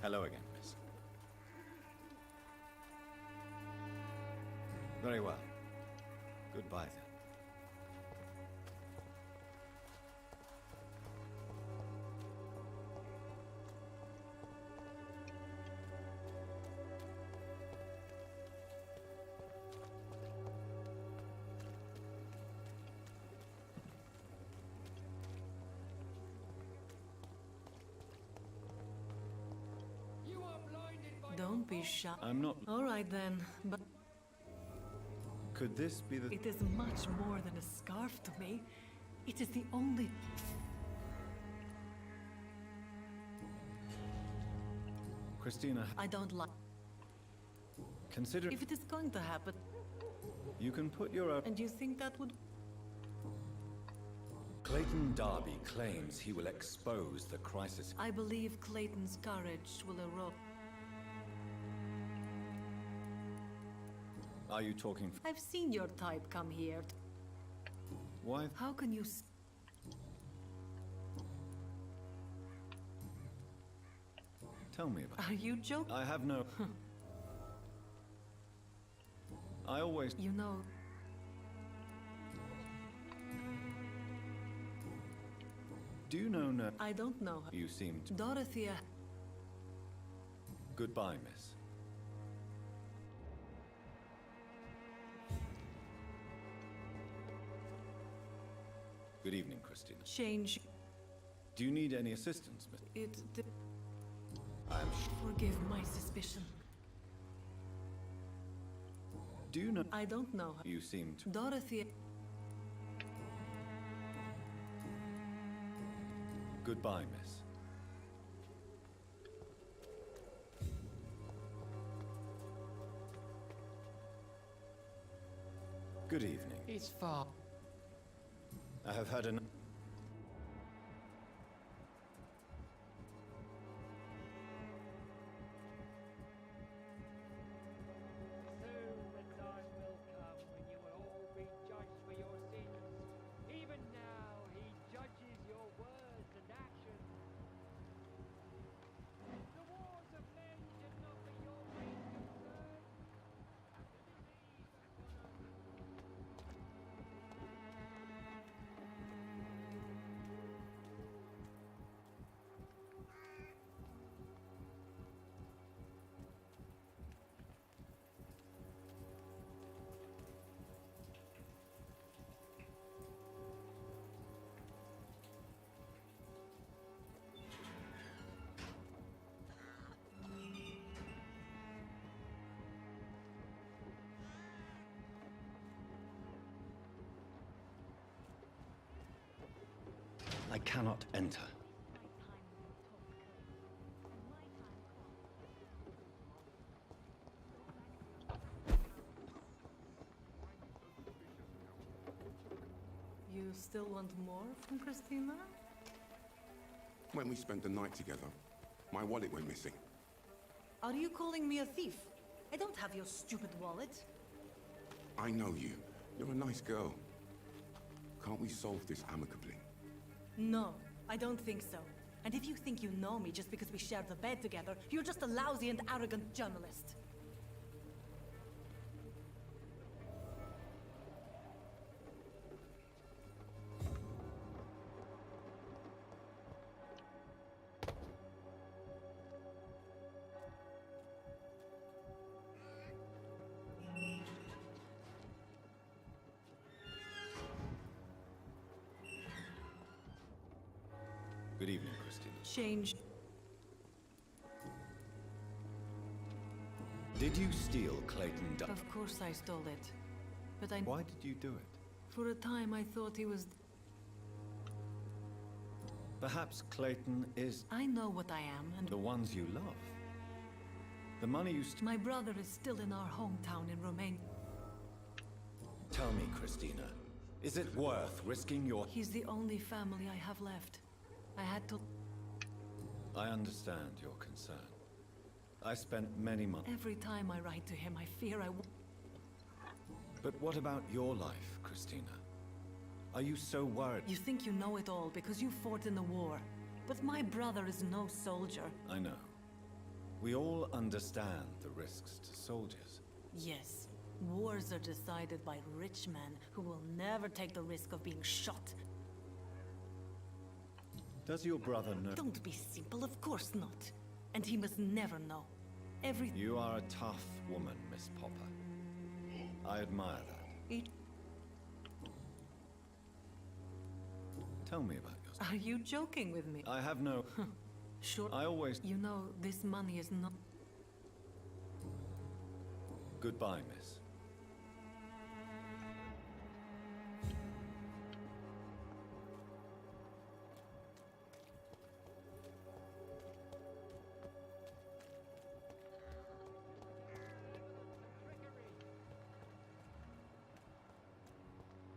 Hello again, miss. Very well. Goodbye, then. Don't be shy. I'm not... All right then, but Could this be the... it is much more than a scarf to me. It is the only... Christina, I don't like... consider... If it is going to happen, You can put your own... and you think that would... Clayton Darby claims he will expose the crisis. I believe Clayton's courage will erode. Are you talking... I've seen your type come here. Why? How can you... Tell me about... Are you joking? I have no... I always... You know... Do you know no... I don't know her. You seemed... Dorothea... Goodbye, miss. Good evening, Christina. Change... Do you need any assistance, miss? I'm Forgive my suspicion. Do you know... I don't know her. You seemed... Dorothea... Goodbye, miss. Good evening. It's far. I have had an... Soon the time will come when you will all be judged for your sins. Even now, he judges your words and actions. The wars of men should not be your main concern. I cannot enter. You still want more from Christina? When we spent the night together, my wallet went missing. Are you calling me a thief? I don't have your stupid wallet. I know you. You're a nice girl. Can't we solve this amicably? No, I don't think so. And if you think you know me just because we shared the bed together, you're just a lousy and arrogant journalist. Good evening, Christina. Change. Did you steal Clayton Darby? Of course I stole it. But I... Why did you do it? For a time I thought he was... Perhaps Clayton is I know what I am, and... the ones you love. The money you My brother is still in our hometown in Romania. Tell me, Christina, is it worth risking your... He's the only family I have left. I had to... I understand your concern. I spent many months... Every time I write to him, I fear I will... But what about your life, Christina? Are you so worried? You think you know it all because you fought in the war. But my brother is no soldier. I know. We all understand the risks to soldiers. Yes, wars are decided by rich men who will never take the risk of being shot. Does your brother know? Don't be simple, of course not. And he must never know. You are a tough woman, Miss Popper. I admire that. Tell me about yourself. Are you joking with me? I have no... Sure. I always... You know, this money is not... Goodbye, miss.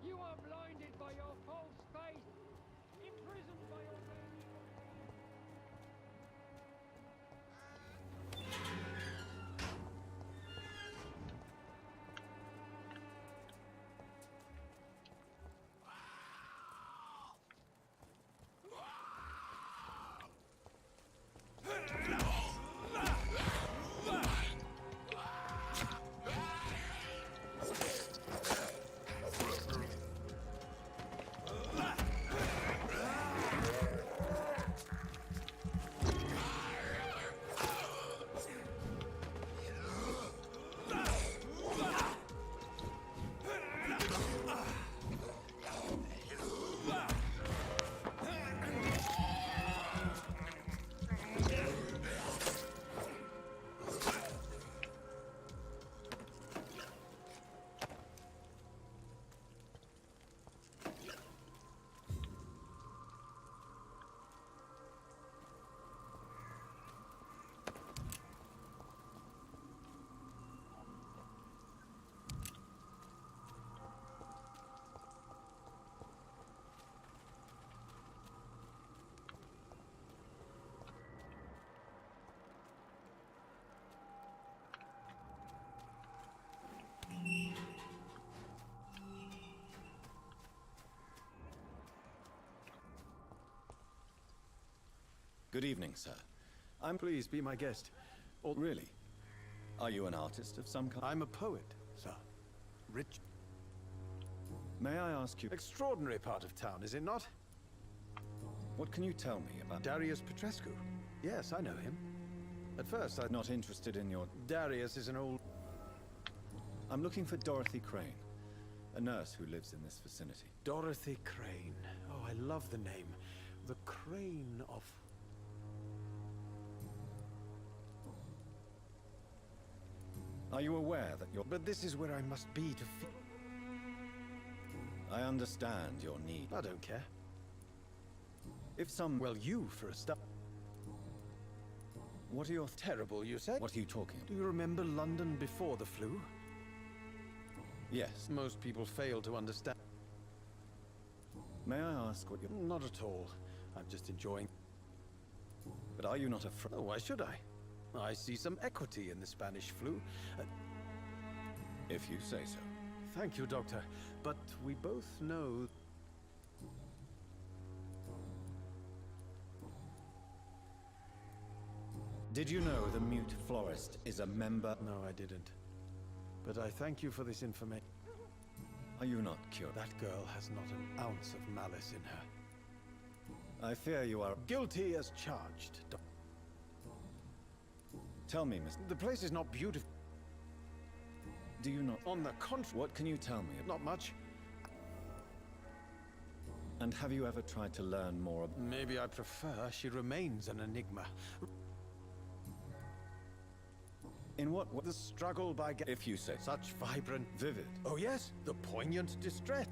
You are blinded by your false faith, imprisoned by your Good evening, sir. Please be my guest. Really? Are you an artist of some kind? I'm a poet, sir. Rich. May I ask you... Extraordinary part of town, is it not? What can you tell me about... Darius Petrescu. Yes, I know him. At first, I'm Not interested in your... Darius is an old... I'm looking for Dorothy Crane, a nurse who lives in this vicinity. Dorothy Crane. Oh, I love the name. The Crane of... Are you aware that you're... But this is where I must be to feel... I understand your need. I don't care. If some... Well, you, for a start. What are your... Terrible, you said? What are you talking Do about? you remember London before the flu? Yes. Most people fail to understand. May I ask what you're... Not at all. I'm just enjoying... But are you not afraid? Oh, why should I? I see some equity in the Spanish flu. If you say so. Thank you, Doctor. But we both know... Did you know the mute florist is a member... No, I didn't. But I thank you for this information. Are you not cured? That girl has not an ounce of malice in her. I fear you are... Guilty as charged, Doctor. Tell me, Miss... The place is not beautiful. Do you not... On the contrary... What can you tell me about... Not much. And have you ever tried to learn more about... Maybe I prefer she remains an enigma. In what way? The struggle by... If you say... Such vibrant... Vivid. Oh yes, the poignant distress.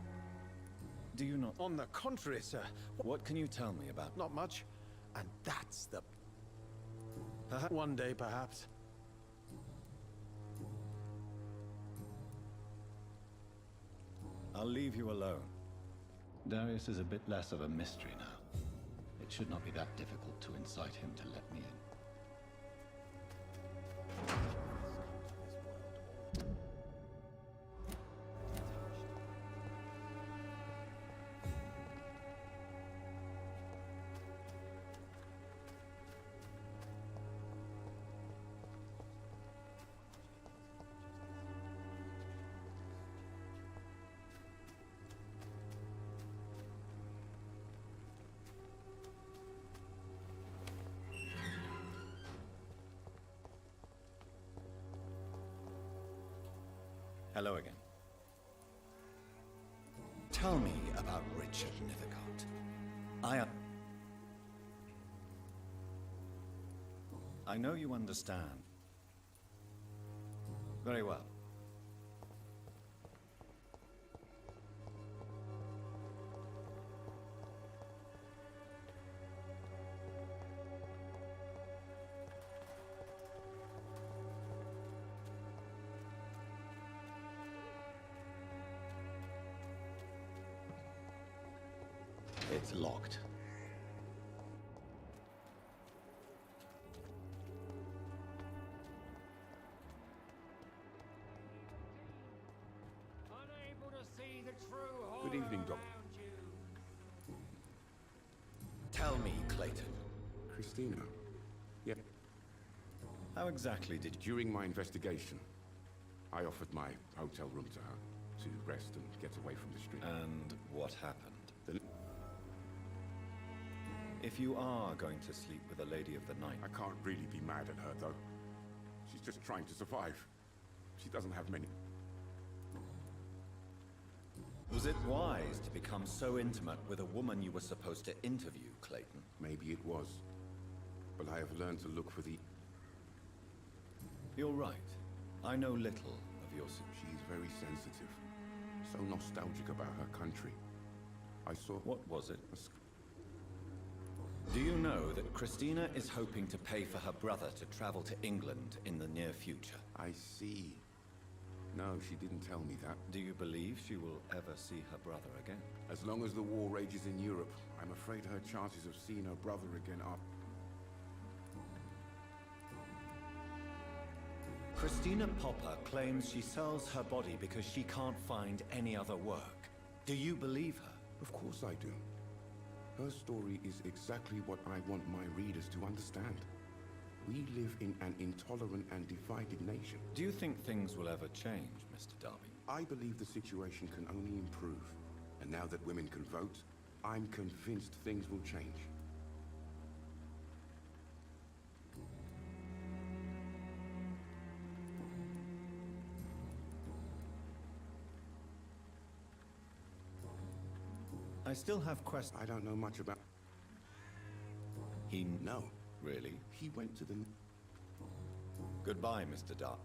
Do you not... On the contrary, sir. What can you tell me about... Not much. And that's the... Perhaps... One day, perhaps. I'll leave you alone. Darius is a bit less of a mystery now. It should not be that difficult to incite him to let me in. Hello again. Tell me about Richard Nithercott. I know you understand. Very well. It's locked. Unable to see the true horror Good evening, Doc. around you. Tell me, Clayton. Christina. Yeah. How exactly did you... During my investigation, I offered my hotel room to her to rest and get away from the street. And what happened? The- If you are going to sleep with a lady of the night... I can't really be mad at her, though. She's just trying to survive. She doesn't have many... Was it wise to become so intimate with a woman you were supposed to interview, Clayton? Maybe it was. But I have learned to look for the... You're right. I know little of your... She's very sensitive. So nostalgic about her country. I saw... What was it? a sc- Do you know that Christina is hoping to pay for her brother to travel to England in the near future? I see. No, she didn't tell me that. Do you believe she will ever see her brother again? As long as the war rages in Europe, I'm afraid her chances of seeing her brother again are... Christina Popper claims she sells her body because she can't find any other work. Do you believe her? Of course I do. Her story is exactly what I want my readers to understand. We live in an intolerant and divided nation. Do you think things will ever change, Mr. Darby? I believe the situation can only improve. And now that women can vote, I'm convinced things will change. I still have questions. I don't know much about... He... No. Really? He went to the... Goodbye, Mr. Darby.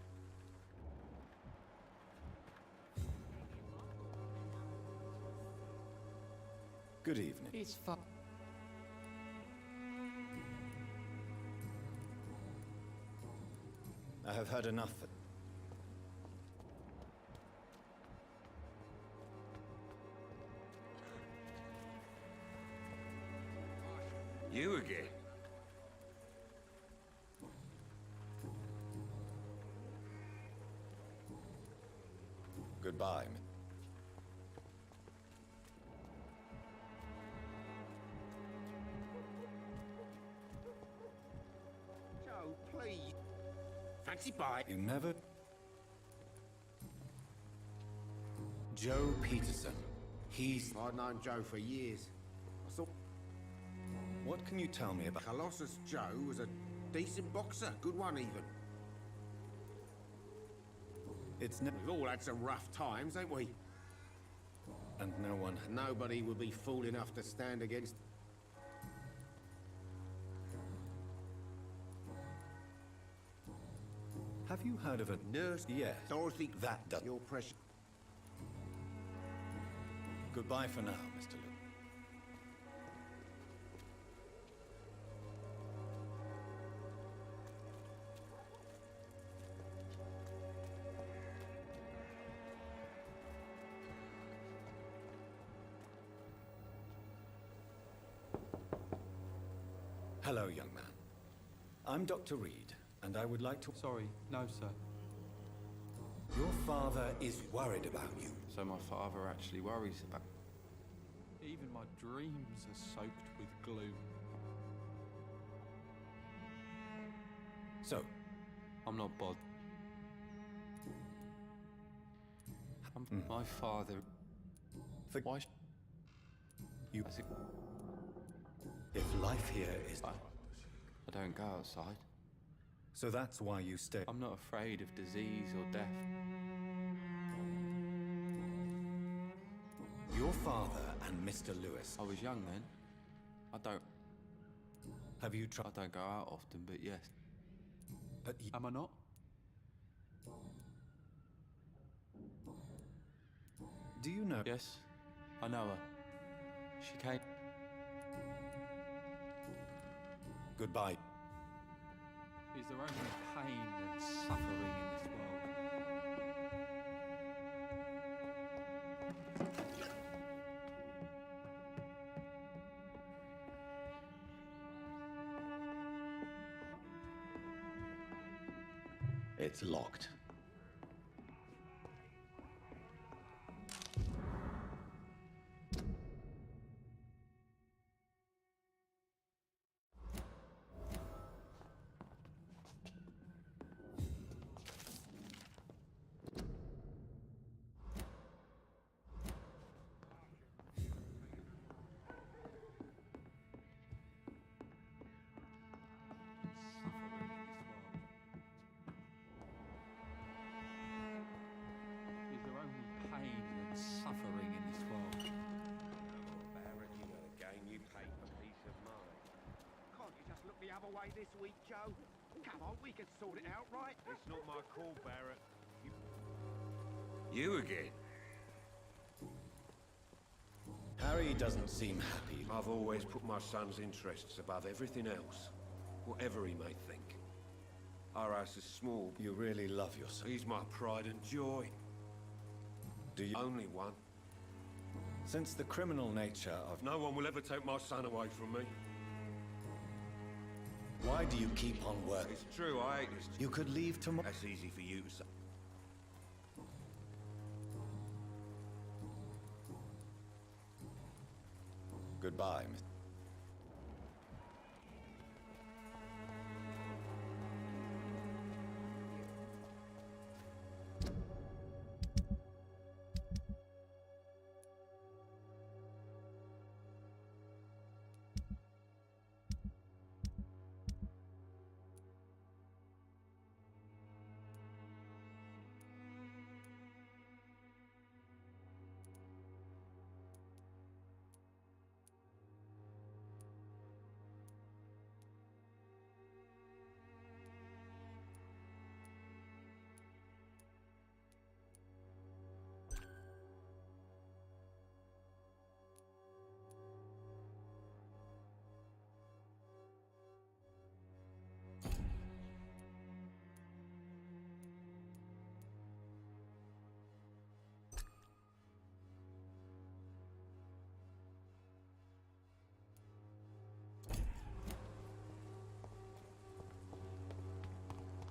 Good evening. It's fun. I have had enough. You again? Goodbye. Joe, please. Fancy pie? You never... Joe Peterson. He's... I've known Joe for years. I thought What can you tell me about... Colossus Joe was a decent boxer. Good one, even. It's... We've all had some rough times, ain't we? And no one... Nobody would be fool enough to stand against... Have you heard of a... Nurse? Yes. Dorothy... That does... Your precious... Goodbye for now, Mr. Luke. Hello, young man. I'm Dr. Reed, and I would like to... Sorry, no, sir. Your father is worried about you. So my father actually worries about... Even my dreams are soaked with gloom. So, I'm not bothered. My father... For- Why... You- I think... if life here is... I don't go outside. So that's why you stay... I'm not afraid of disease or death. Your father and Mr. Lewis. I was young then. Have you I tried? don't go out often, but yes. But Am I not? do you know? Yes, I know her. She came. Goodbye. Is there only pain and suffering in this world? It's locked. Is there only pain and suffering in this world? Barrett, you know the game. You paid for peace of mind. Can't you just look the other way this week, Joe? Come on, we can sort it out, right? It's not my call, Barrett. You again? Harry doesn't seem happy. I've always put my son's interests above everything else, whatever he may think. Our house is small. You really love your son. He's my pride and joy. Do you? Only one. Since the criminal nature of... No one will ever take my son away from me. Why do you keep on working? It's true, I hate this. You could leave tomorrow. That's easy for you to say. Goodbye, Mr.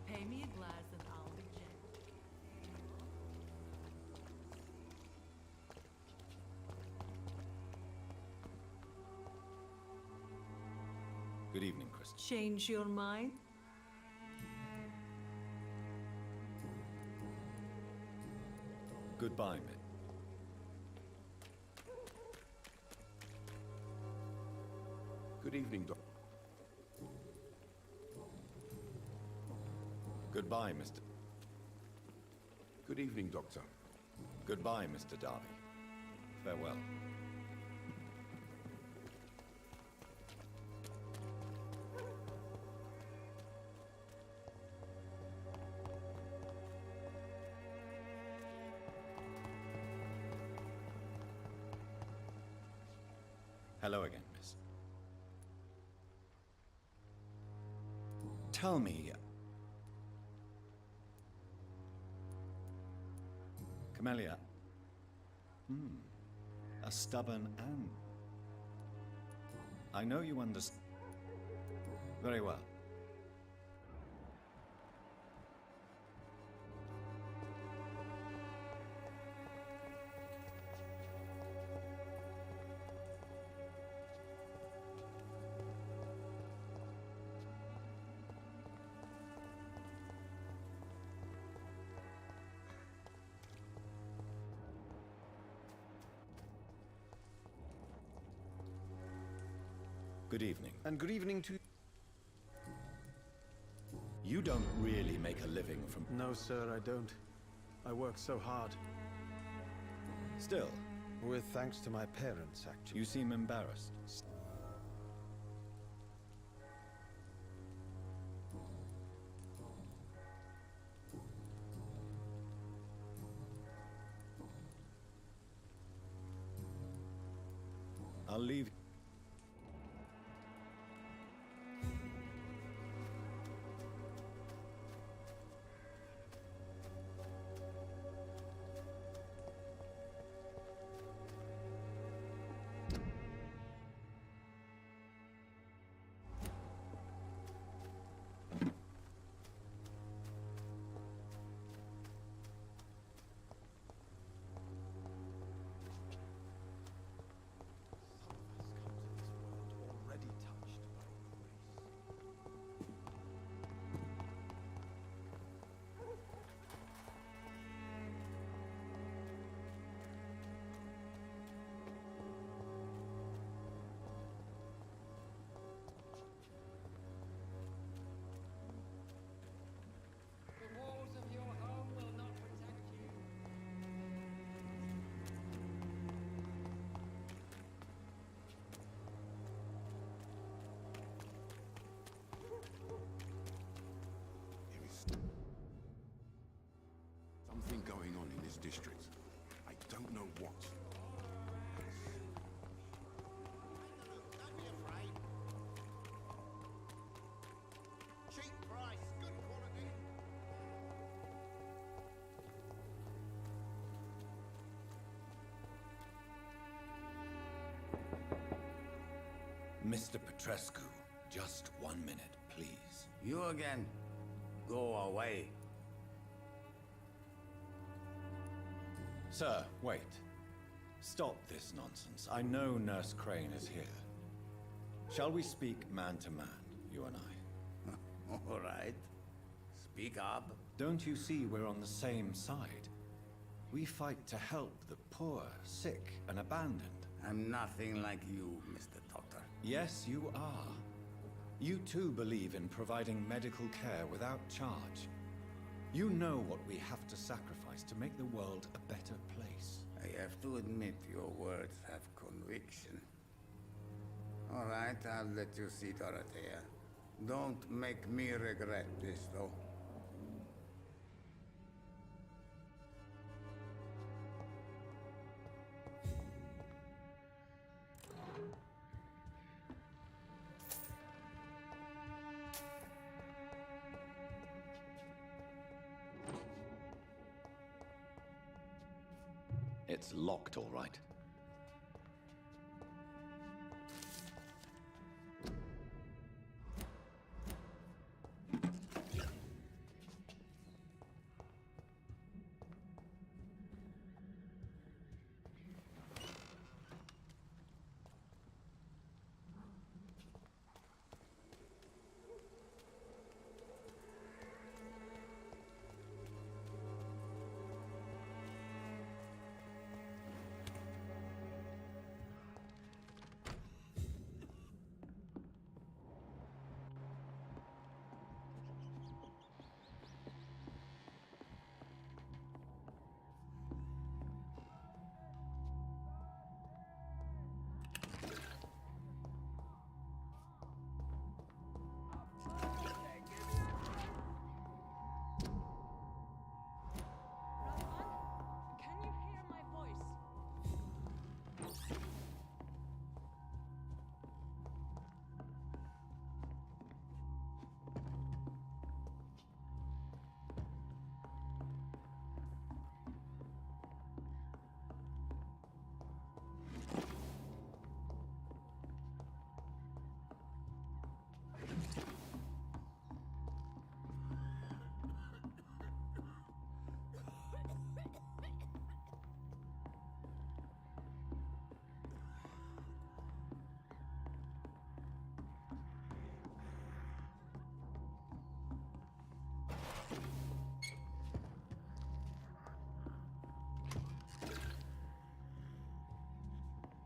Pay me a glass and I'll be gentle. Good evening, Chris. Change your mind? Goodbye, Mitt. Good evening, Doc. Goodbye, Mr. Good evening, Doctor. Goodbye, Mr. Darby. Farewell. Hello again, miss. Tell me, Camellia. A stubborn Anne. I know you understand. Very well. Good evening. And good evening to... You don't really make a living from... No, sir, I don't. I work so hard. Still, With thanks to my parents, actually. You seem embarrassed. I'll leave. Already touched by grace. The walls of your home will not protect you. There is something going on in this district. I don't know what. Don't be afraid. Cheap price, good quality. Mr. Petrescu, just 1 minute, please. You again. Go away. Sir, wait. Stop this nonsense. I know Nurse Crane is here. Shall we speak man to man, you and I? All right. Speak up. Don't you see we're on the same side? We fight to help the poor, sick, and abandoned. I'm nothing like you, Mr. Doctor. Yes, you are. You too believe in providing medical care without charge. You know what we have to sacrifice to make the world a better place. I have to admit your words have conviction. All right, I'll let you see, Dorothea. Don't make me regret this, though. It's locked, all right. Can you hear my voice?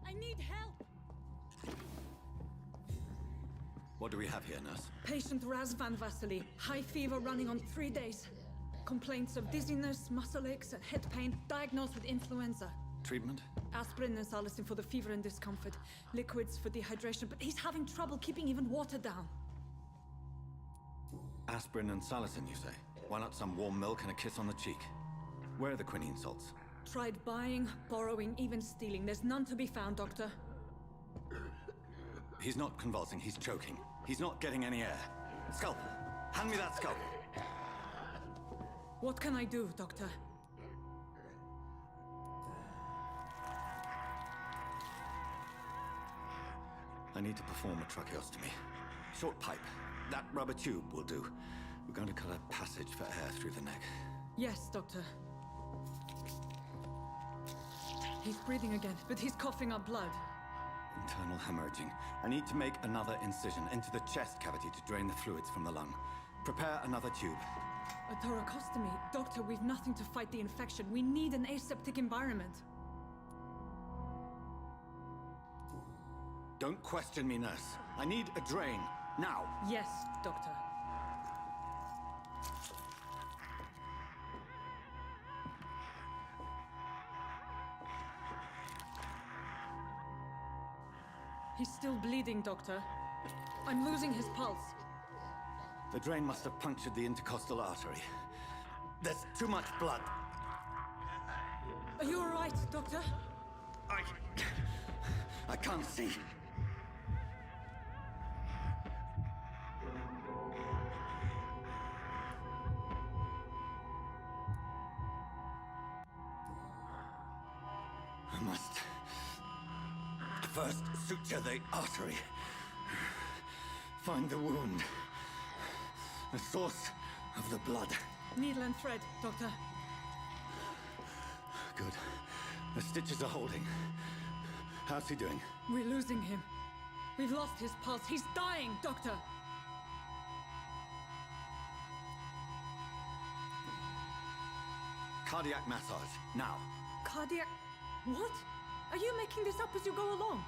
I need help! What do we have here, nurse? Patient Raz Van Vasily. High fever running on 3 days. Complaints of dizziness, muscle aches, and head pain. Diagnosed with influenza. Treatment? Aspirin and salicin for the fever and discomfort. Liquids for dehydration, but he's having trouble keeping even water down. Aspirin and salicin, you say? Why not some warm milk and a kiss on the cheek? Where are the quinine salts? Tried buying, borrowing, even stealing. There's none to be found, Doctor. He's not convulsing, he's choking. He's not getting any air. Scalpel! Hand me that scalpel! What can I do, Doctor? I need to perform a tracheostomy. Short pipe. That rubber tube will do. We're going to cut a passage for air through the neck. Yes, Doctor. He's breathing again, but he's coughing up blood. Internal hemorrhaging. I need to make another incision into the chest cavity to drain the fluids from the lung. Prepare another tube. A thoracostomy? Doctor, we've nothing to fight the infection. We need an aseptic environment. Don't question me, nurse. I need a drain. Now. Yes, Doctor. He's still bleeding, Doctor. I'm losing his pulse. The drain must have punctured the intercostal artery. There's too much blood. Are you all right, Doctor? I can't see. I must first suture the artery. Find the wound. The source of the blood. Needle and thread, Doctor. Good. The stitches are holding. How's he doing? We're losing him. We've lost his pulse. He's dying, Doctor! Cardiac massage, now. Cardiac... What? Are you making this up as you go along?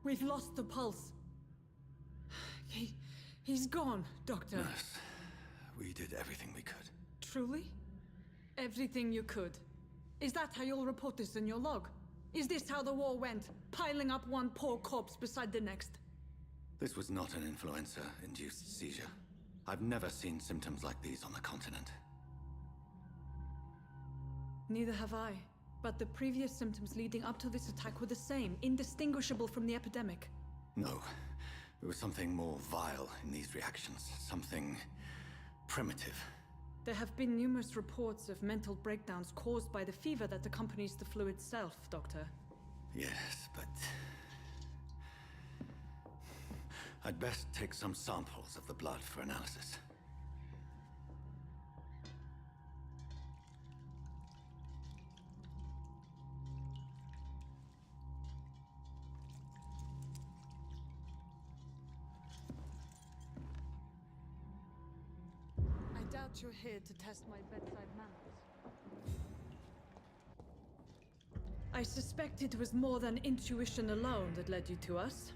We've lost the pulse. He's gone, Doctor. Nurse, we did everything we could. Truly? Everything you could. Is that how you'll report this in your log? Is this how the war went? Piling up one poor corpse beside the next? This was not an influenza-induced seizure. I've never seen symptoms like these on the continent. Neither have I. But the previous symptoms leading up to this attack were the same, indistinguishable from the epidemic. No. There was something more vile in these reactions. Something primitive. There have been numerous reports of mental breakdowns caused by the fever that accompanies the flu itself, Doctor. Yes, but... I'd best take some samples of the blood for analysis. I doubt you're here to test my bedside manners. I suspect it was more than intuition alone that led you to us.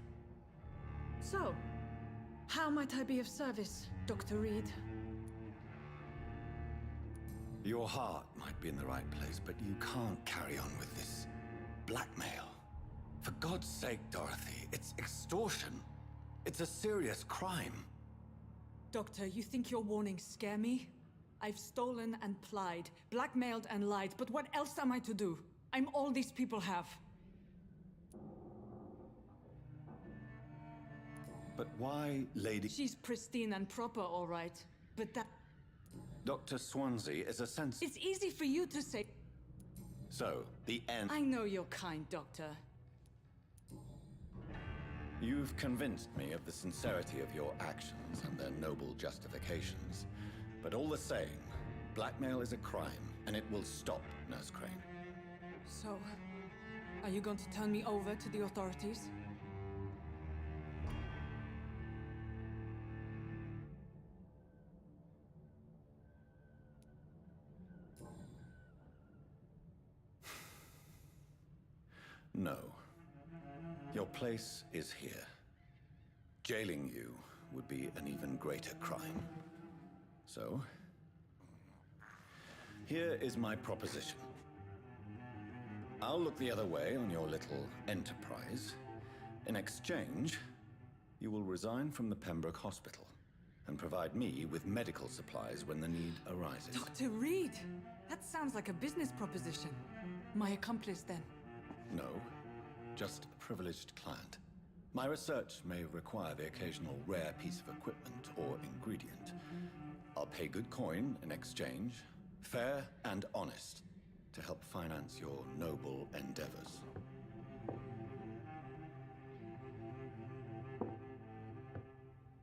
So, how might I be of service, Dr. Reed? Your heart might be in the right place, but you can't carry on with this blackmail. For God's sake, Dorothy, it's extortion. It's a serious crime. Doctor, you think your warnings scare me? I've stolen and plied, blackmailed and lied, but what else am I to do? I'm all these people have. But why, Lady... She's pristine and proper, all right. But that... Dr. Swansea is a sense... It's easy for you to say... So, the end... I know you're kind, Doctor. You've convinced me of the sincerity of your actions and their noble justifications. But all the same, blackmail is a crime, and it will stop, Nurse Crane. So, are you going to turn me over to the authorities? No. Your place is here. Jailing you would be an even greater crime. So, here is my proposition. I'll look the other way on your little enterprise. In exchange, you will resign from the Pembroke Hospital and provide me with medical supplies when the need arises. Dr. Reed! That sounds like a business proposition. My accomplice, then. No, just a privileged client. My research may require the occasional rare piece of equipment or ingredient. I'll pay good coin in exchange, fair and honest, to help finance your noble endeavors.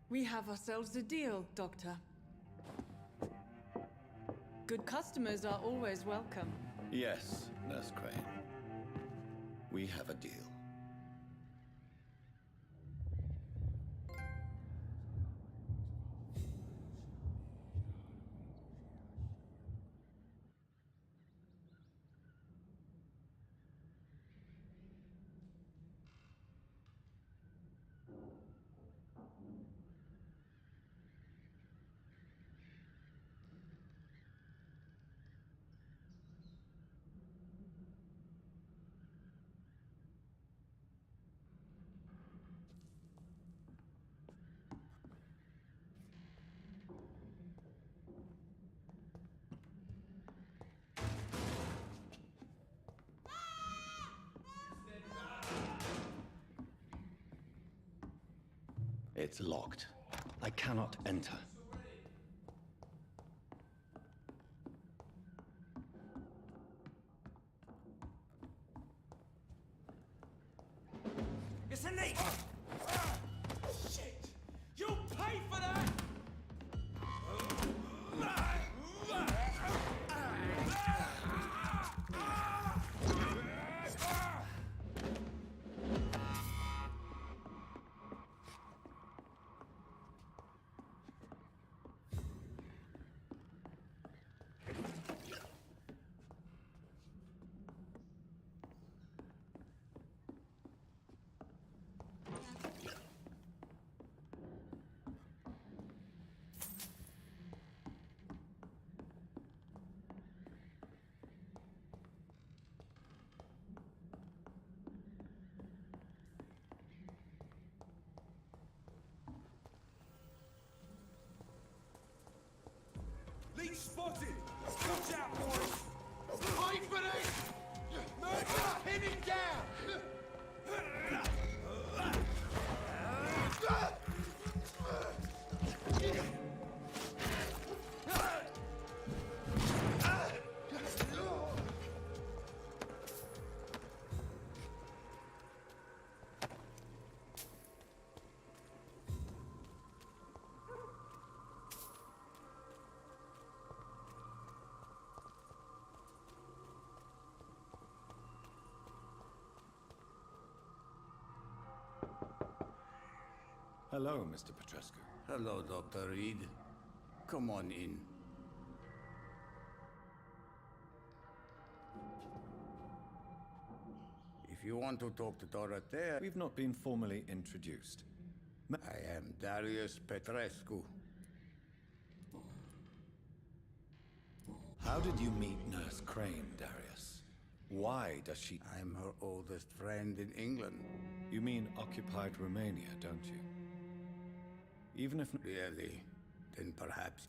We have ourselves a deal, Doctor. Good customers are always welcome. Yes, Nurse Crane. We have a deal. It's locked. I cannot enter. It's a leak! Shit! You'll pay for that! Lead spotted! Watch out, boys! Pay for this! Murder! Pin him down! Hello, Mr. Petrescu. Hello, Dr. Reed. Come on in. If you want to talk to Dorothea, We've not been formally introduced. I am Darius Petrescu. How did you meet Nurse Crane, Darius? Why does she... I'm her oldest friend in England. You mean occupied Romania, don't you? Even if... Really? Then perhaps...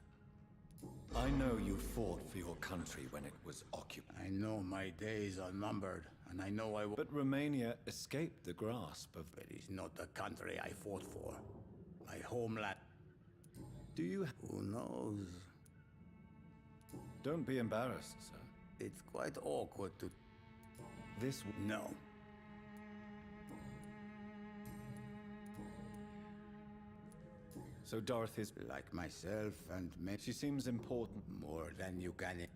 I know you fought for your country when it was occupied. I know my days are numbered, and I know I will... But Romania escaped the grasp of... It is not the country I fought for. My homeland. Do you... Who knows? Don't be embarrassed, sir. It's quite awkward to... This... No. So Dorothy's... Like myself and me... She seems important. More than you can...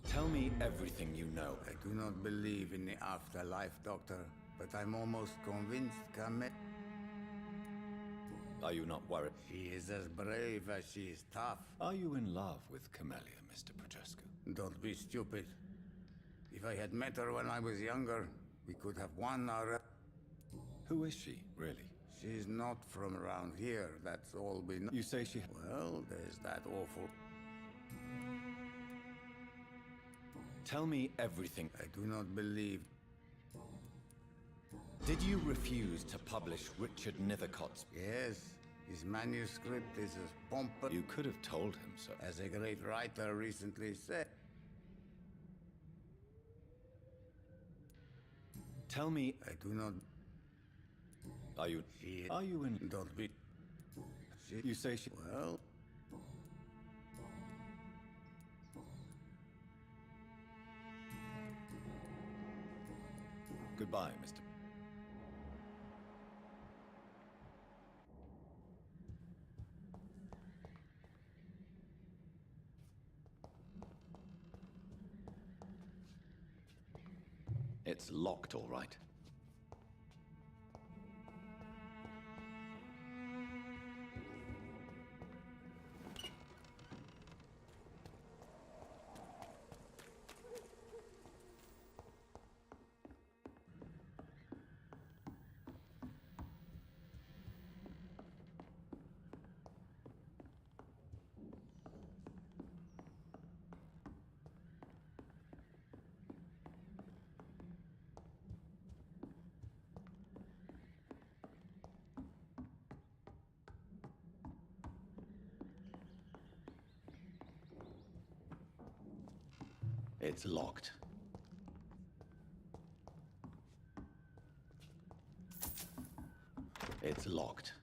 Tell me everything you know. I do not believe in the afterlife, Doctor, but I'm almost convinced Camellia... Are you not worried? She is as brave as she is tough. Are you in love with Camellia, Mr. Petrescu? Don't be stupid. If I had met her when I was younger, We could have won our... Who is she, really? She's not from around here, that's all we know. You say she... Well, there's that awful... Tell me everything. I do not believe... Did you refuse to publish Richard Nethercott's... Yes, his manuscript is as pompous... You could have told him so. As a great writer recently said. Tell me... I do not... Are you... Are you in... Don't be... You say she... Well... Goodbye, Mr. It's locked, all right. It's locked. It's locked.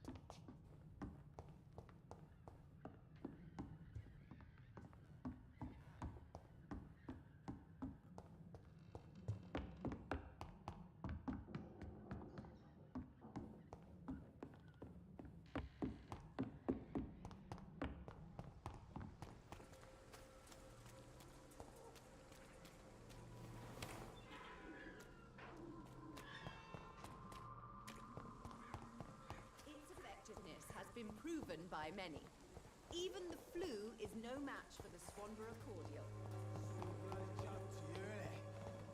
Has been proven by many. Even the flu is no match for the Swanborough cordial.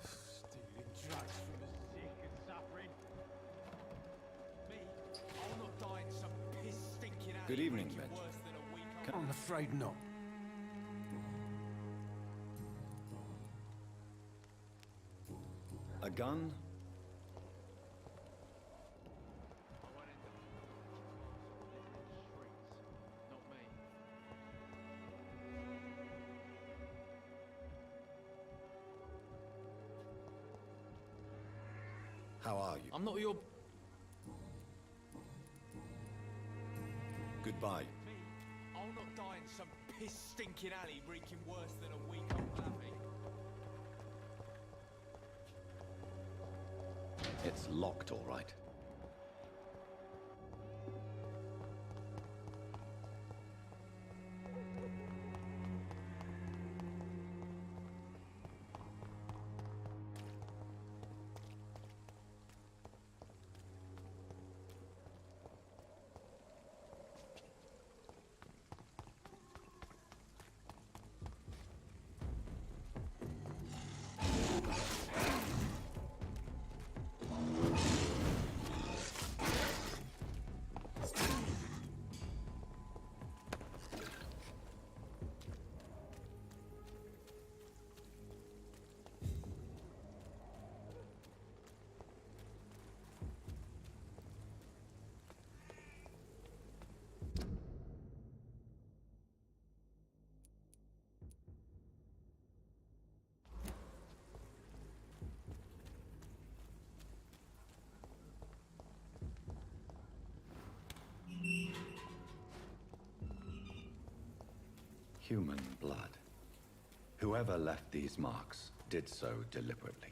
Stealing drugs from the sick and suffering. Me, I'll not die in some piss stinking alley. Good evening, drinking Benjamin. worse than a week old. I'm afraid not. A gun? How are you? I'm not your... Goodbye. Me, I'll not die in some piss stinking alley reeking worse than a week old puppy. It's locked, all right. Human blood. Whoever left these marks did so deliberately.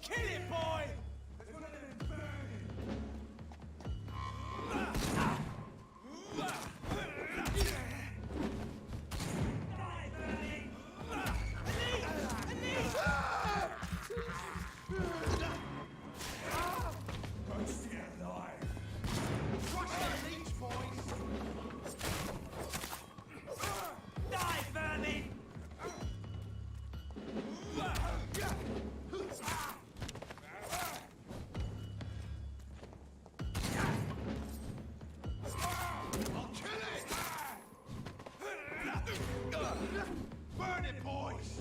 Kill it, boy! Burn it, boys!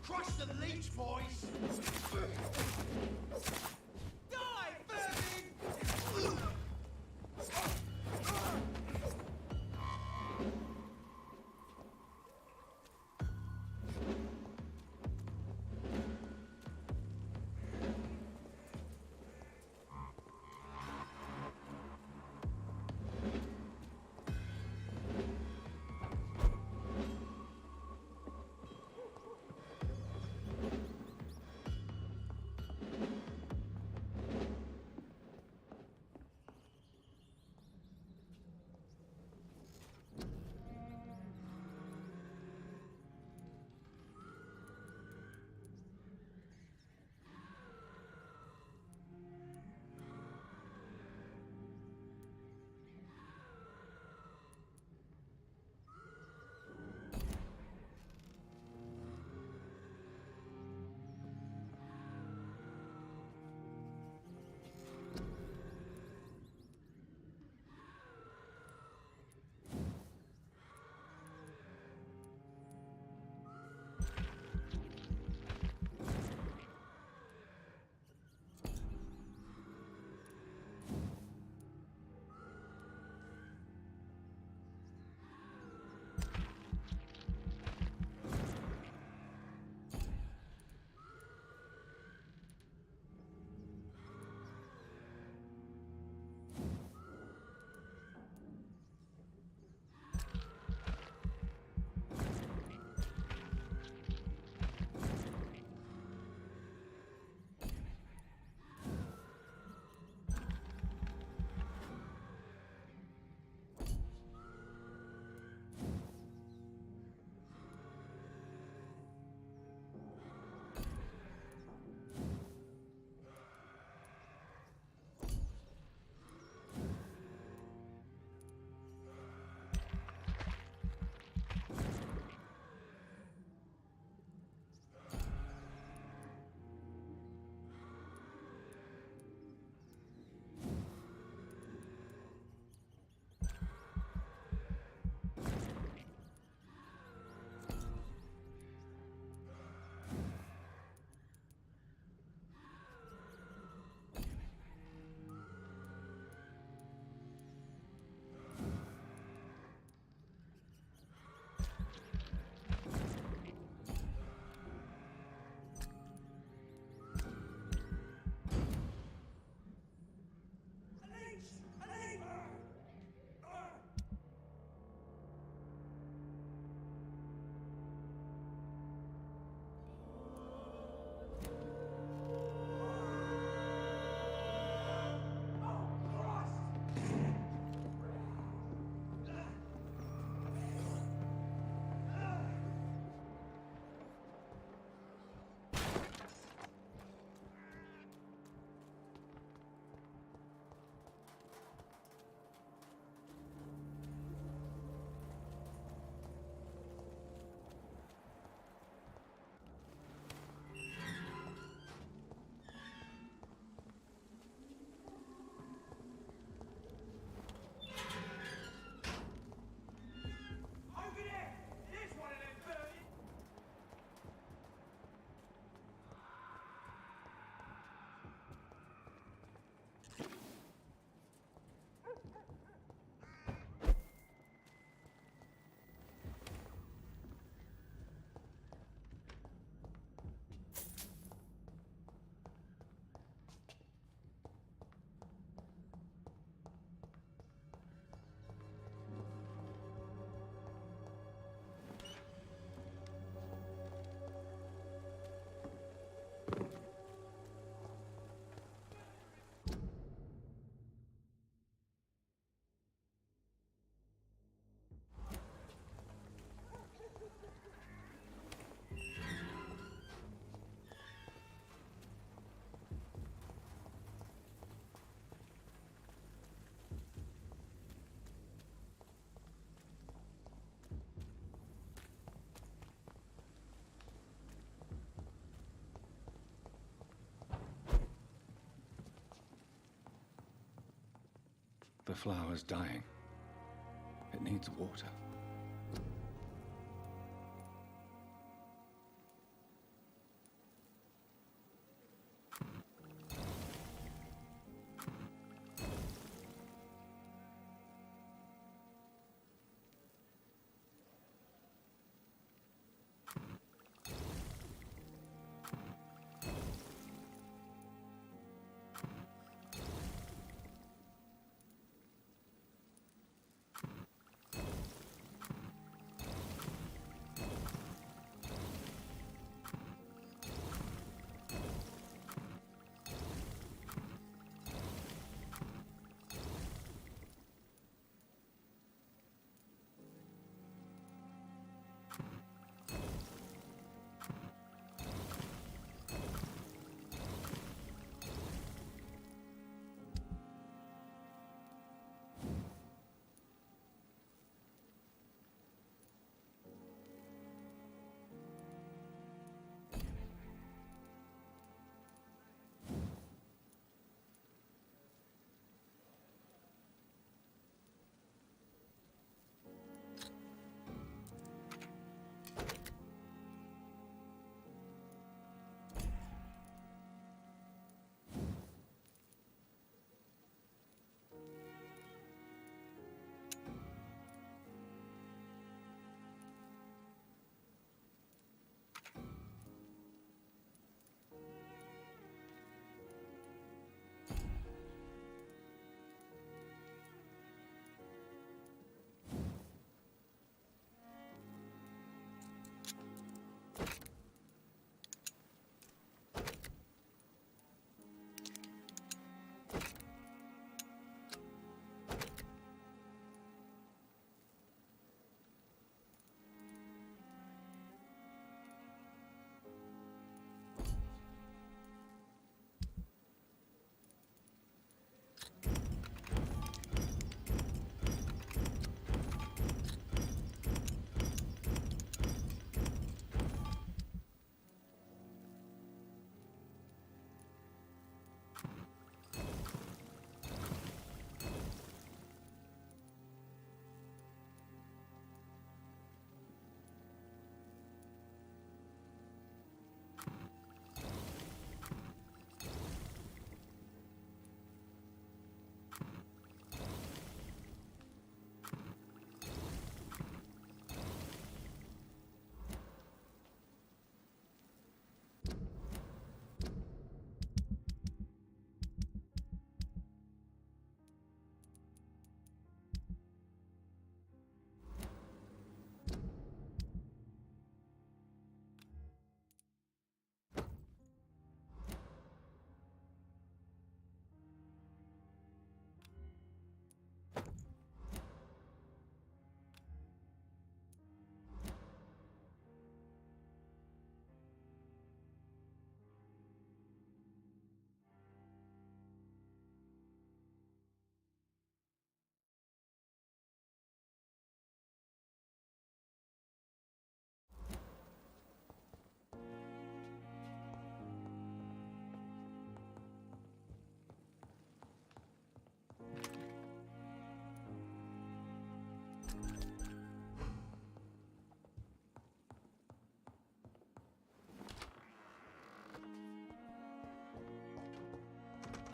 Crush the leech, boys! Die, vermin! The flower's dying. It needs water.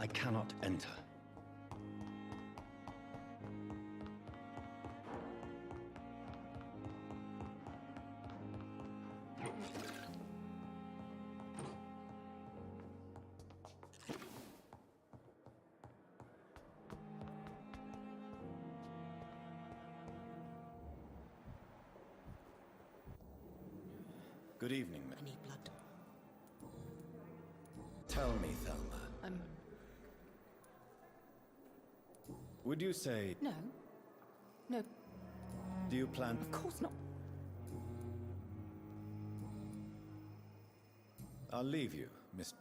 I cannot enter. Good evening, ma'am. I need blood. Tell me, Thelma. Would you say... No. No. Do you plan... Of course not. I'll leave you, Miss...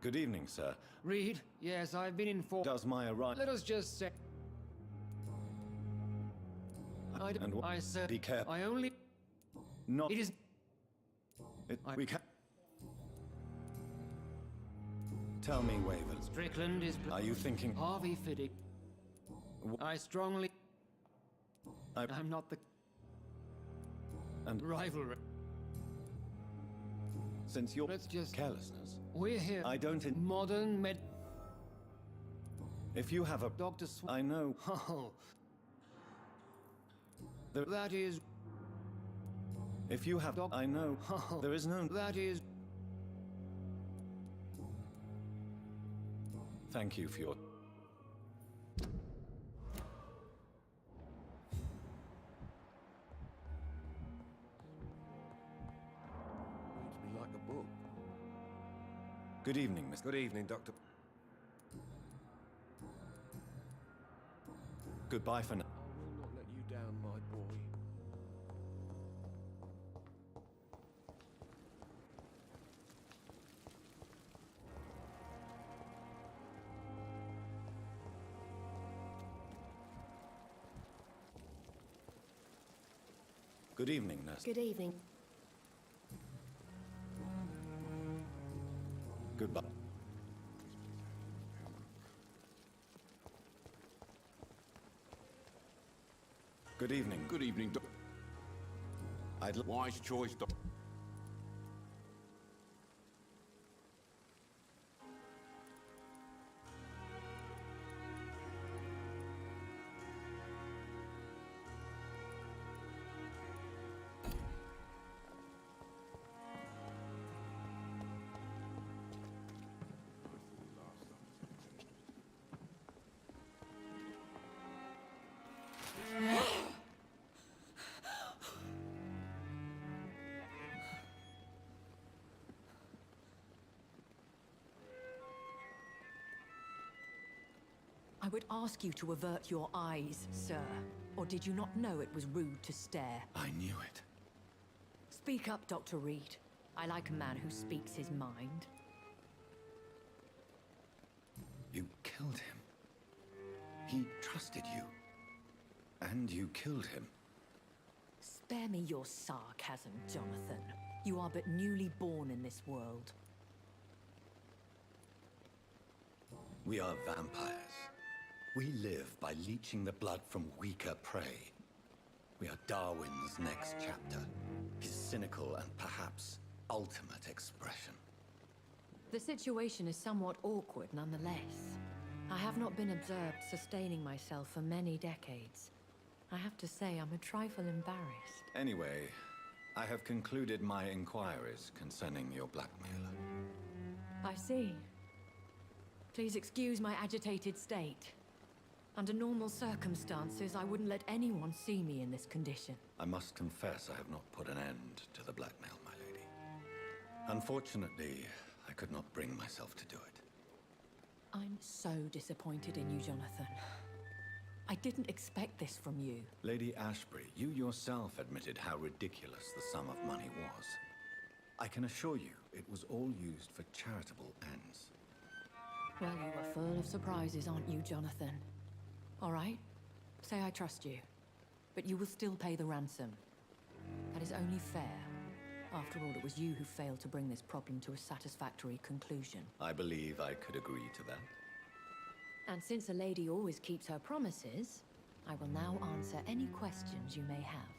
Good evening, sir. Reed, yes, I've been informed. Does my arrival... Let us just say... I said... Be careful. I only... Not... It is... We can... Tell me, Waver. Strickland is... Are you thinking... Harvey Fiddick. I strongly... I'm not the... And... Rivalry. Since you're... Let's just... Carelessness. We're here. I don't... Modern med... If you have a... Dr. I know... Oh. That is... If you have... I know... There is no... That is... Thank you for your... Reads me like a book. Good evening, Mr. Good evening, Doctor. Goodbye for now. I will not let you down, my boy. Good evening, nurse. Good evening. Goodbye. Good evening. Good evening, Doc. Wise choice, Doc. I would ask you to avert your eyes, sir. Or did you not know it was rude to stare? I knew it. Speak up, Dr. Reed. I like a man who speaks his mind. You killed him. He trusted you. And you killed him. Spare me your sarcasm, Jonathan. You are but newly born in this world. We are vampires. We live by leeching the blood from weaker prey. We are Darwin's next chapter. His cynical and perhaps ultimate expression. The situation is somewhat awkward nonetheless. I have not been observed sustaining myself for many decades. I have to say I'm a trifle embarrassed. Anyway, I have concluded my inquiries concerning your blackmailer. I see. Please excuse my agitated state. Under normal circumstances, I wouldn't let anyone see me in this condition. I must confess I have not put an end to the blackmail, my lady. Unfortunately, I could not bring myself to do it. I'm so disappointed in you, Jonathan. I didn't expect this from you. Lady Ashbury, you yourself admitted how ridiculous the sum of money was. I can assure you, it was all used for charitable ends. Well, you are full of surprises, aren't you, Jonathan? All right, say I trust you, but you will still pay the ransom. That is only fair. After all, it was you who failed to bring this problem to a satisfactory conclusion. I believe I could agree to that. And since a lady always keeps her promises, I will now answer any questions you may have.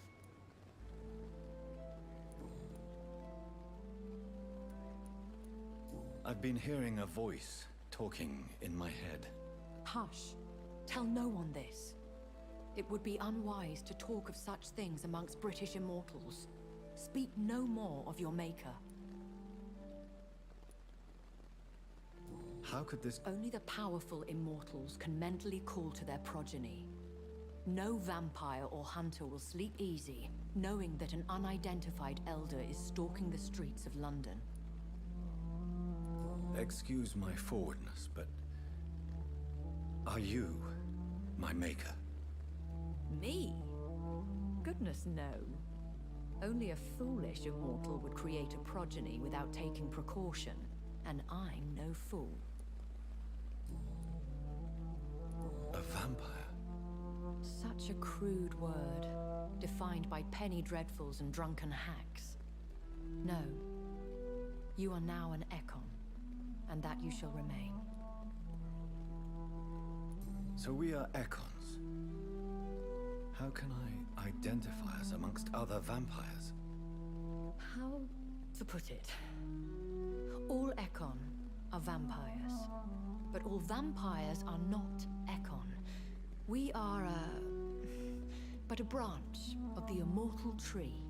I've been hearing a voice talking in my head. Hush. Tell no one this. It would be unwise to talk of such things amongst British immortals. Speak no more of your maker. How could this... Only the powerful immortals can mentally call to their progeny. No vampire or hunter will sleep easy, knowing that an unidentified elder is stalking the streets of London. Excuse my forwardness, but... Are you my maker? Me? Goodness, no. Only a foolish immortal would create a progeny without taking precaution. And I'm no fool. A vampire? Such a crude word, defined by penny dreadfuls and drunken hacks. No. You are now an Ekon, and that you shall remain. So we are Ekons. How can I identify us amongst other vampires? How to put it? All Ekon are vampires, but all vampires are not Ekon. We are but a branch of the immortal tree.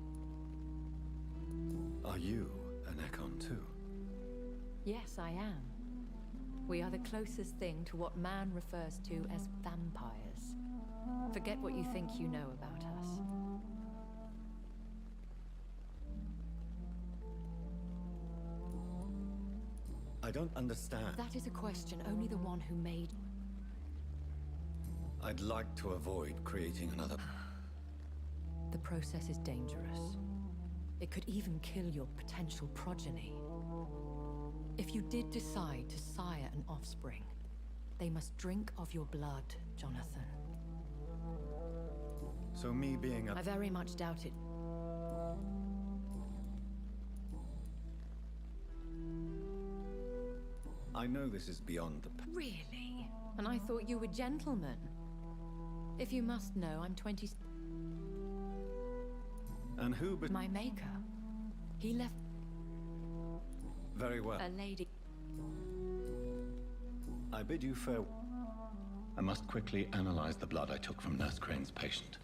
Are you an Ekon too? Yes, I am. We are the closest thing to what man refers to as vampires. Forget what you think you know about us. I don't understand. That is a question only the one who made... I'd like to avoid creating another... The process is dangerous. It could even kill your potential progeny. If you did decide to sire an offspring, they must drink of your blood, Jonathan. So me being a... I very much doubt it. I know this is beyond the... Really? And I thought you were gentlemen. If you must know, I'm 20... And who but... My maker. He left... Very well. A lady... I bid you farewell. I must quickly analyze the blood I took from Nurse Crane's patient.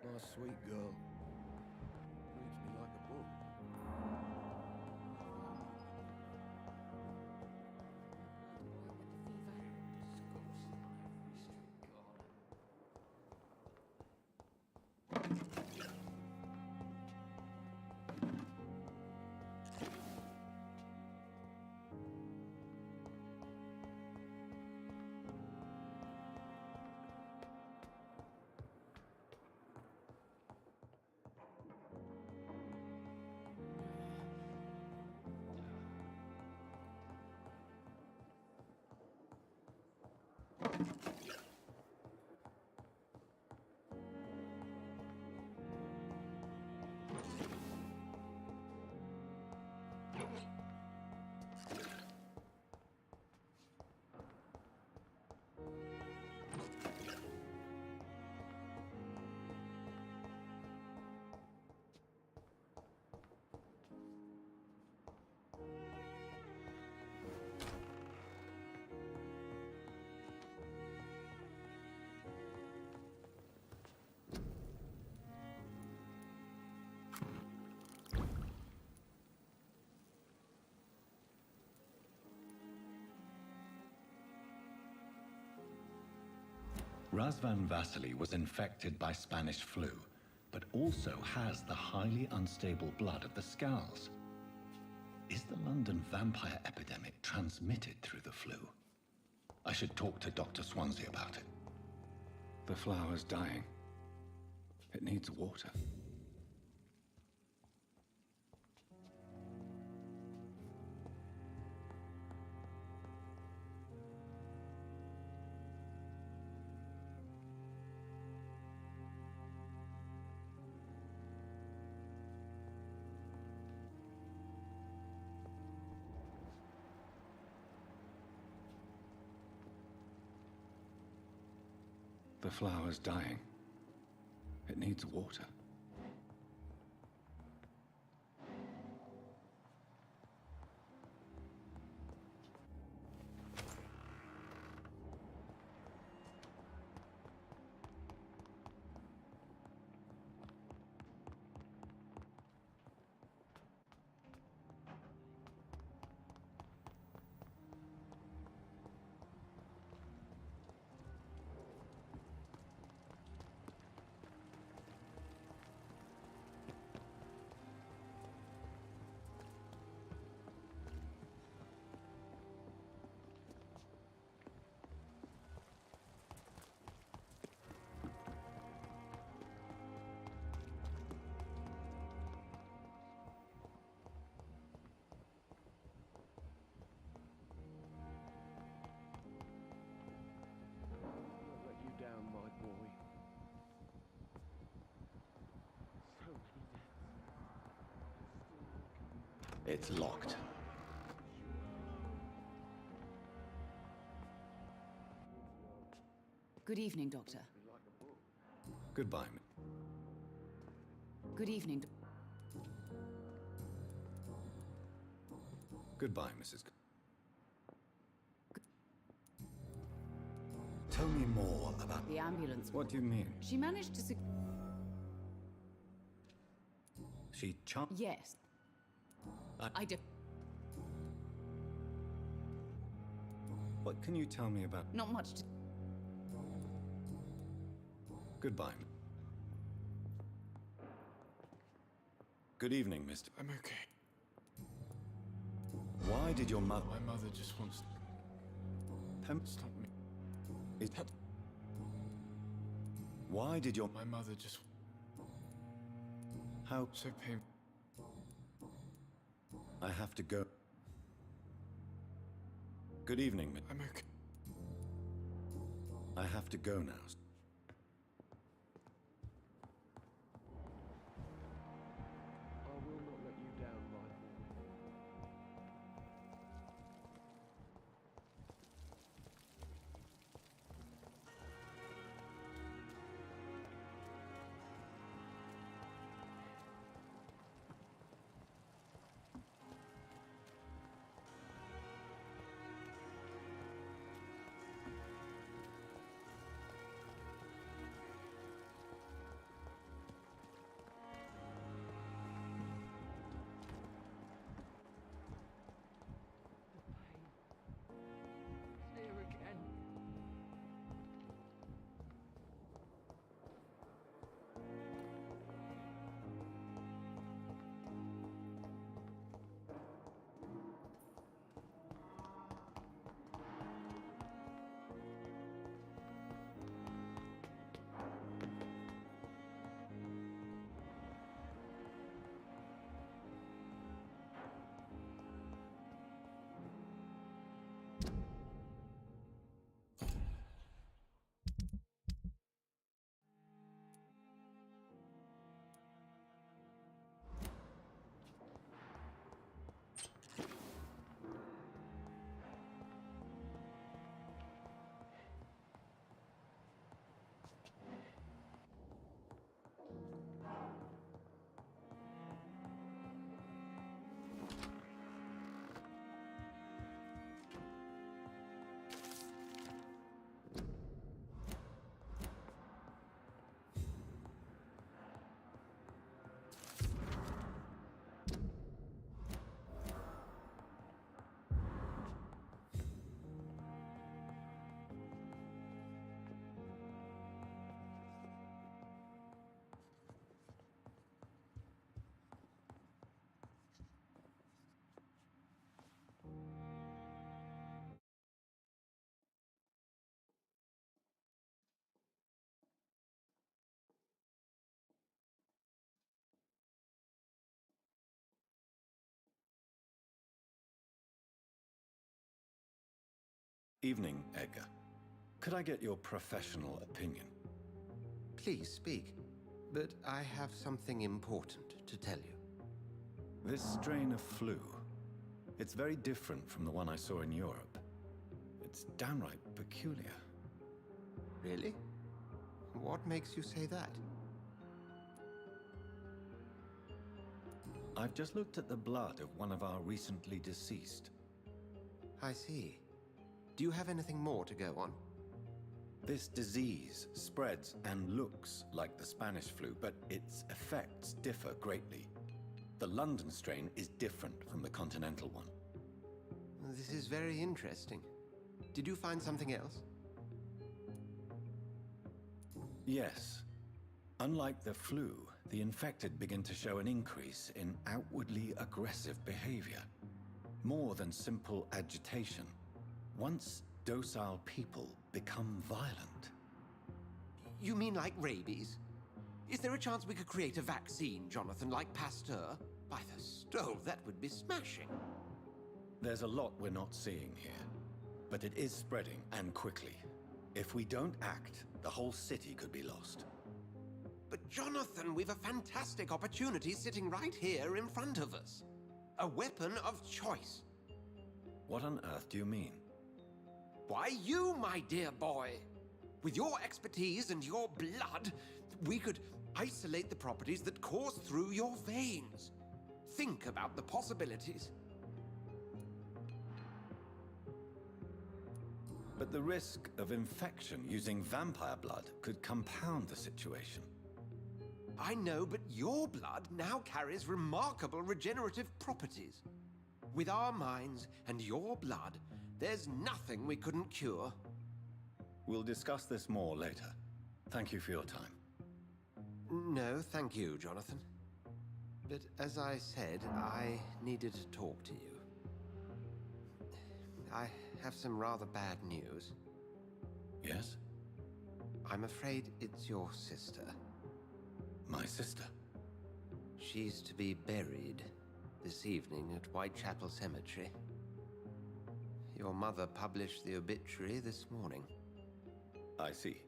My sweet girl. Reads me like a book. Razvan Vasily was infected by Spanish flu, but also has the highly unstable blood of the Scowls. Is the London vampire epidemic transmitted through the flu? I should talk to Dr. Swansea about it. The flower's dying. It needs water. The flower's dying. It needs water. It's locked. Good evening, Doctor. Goodbye. Good evening. Goodbye, Mrs. Tell me more about The ambulance. What do you mean? She managed to She chopped. Yes. I do. What can you tell me about? Not much to... Goodbye. Good evening, Mr. I'm okay. Why did your mother... My mother just wants to stop me. Why did your... My mother just... How... So painful. I have to go. Good evening, I'm okay. I have to go now. I will not let you down, Rifle. Here again. Evening, Edgar. Could I get your professional opinion? Please speak, but I have something important to tell you. This strain of flu, it's very different from the one I saw in Europe. It's downright peculiar. Really? What makes you say that? I've just looked at the blood of one of our recently deceased. I see. Do you have anything more to go on? This disease spreads and looks like the Spanish flu, but its effects differ greatly. The London strain is different from the continental one. This is very interesting. Did you find something else? Yes. Unlike the flu, the infected begin to show an increase in outwardly aggressive behavior. More than simple agitation. Once docile people become violent. You mean like rabies? Is there a chance we could create a vaccine, Jonathan, like Pasteur? By the stove, that would be smashing. There's a lot we're not seeing here, but it is spreading, and quickly. If we don't act, the whole city could be lost. But Jonathan, we've a fantastic opportunity sitting right here in front of us. a weapon of choice. What on earth do you mean? Why, you, my dear boy. With your expertise and your blood, we could isolate the properties that course through your veins. Think about the possibilities. But the risk of infection using vampire blood could compound the situation. I know, but your blood now carries remarkable regenerative properties. With our minds and your blood, there's nothing we couldn't cure. We'll discuss this more later. Thank you for your time. No, thank you, Jonathan. But as I said, I needed to talk to you. I have some rather bad news. Yes? I'm afraid it's your sister. My sister? She's to be buried this evening at Whitechapel Cemetery. Your mother published the obituary this morning. I see.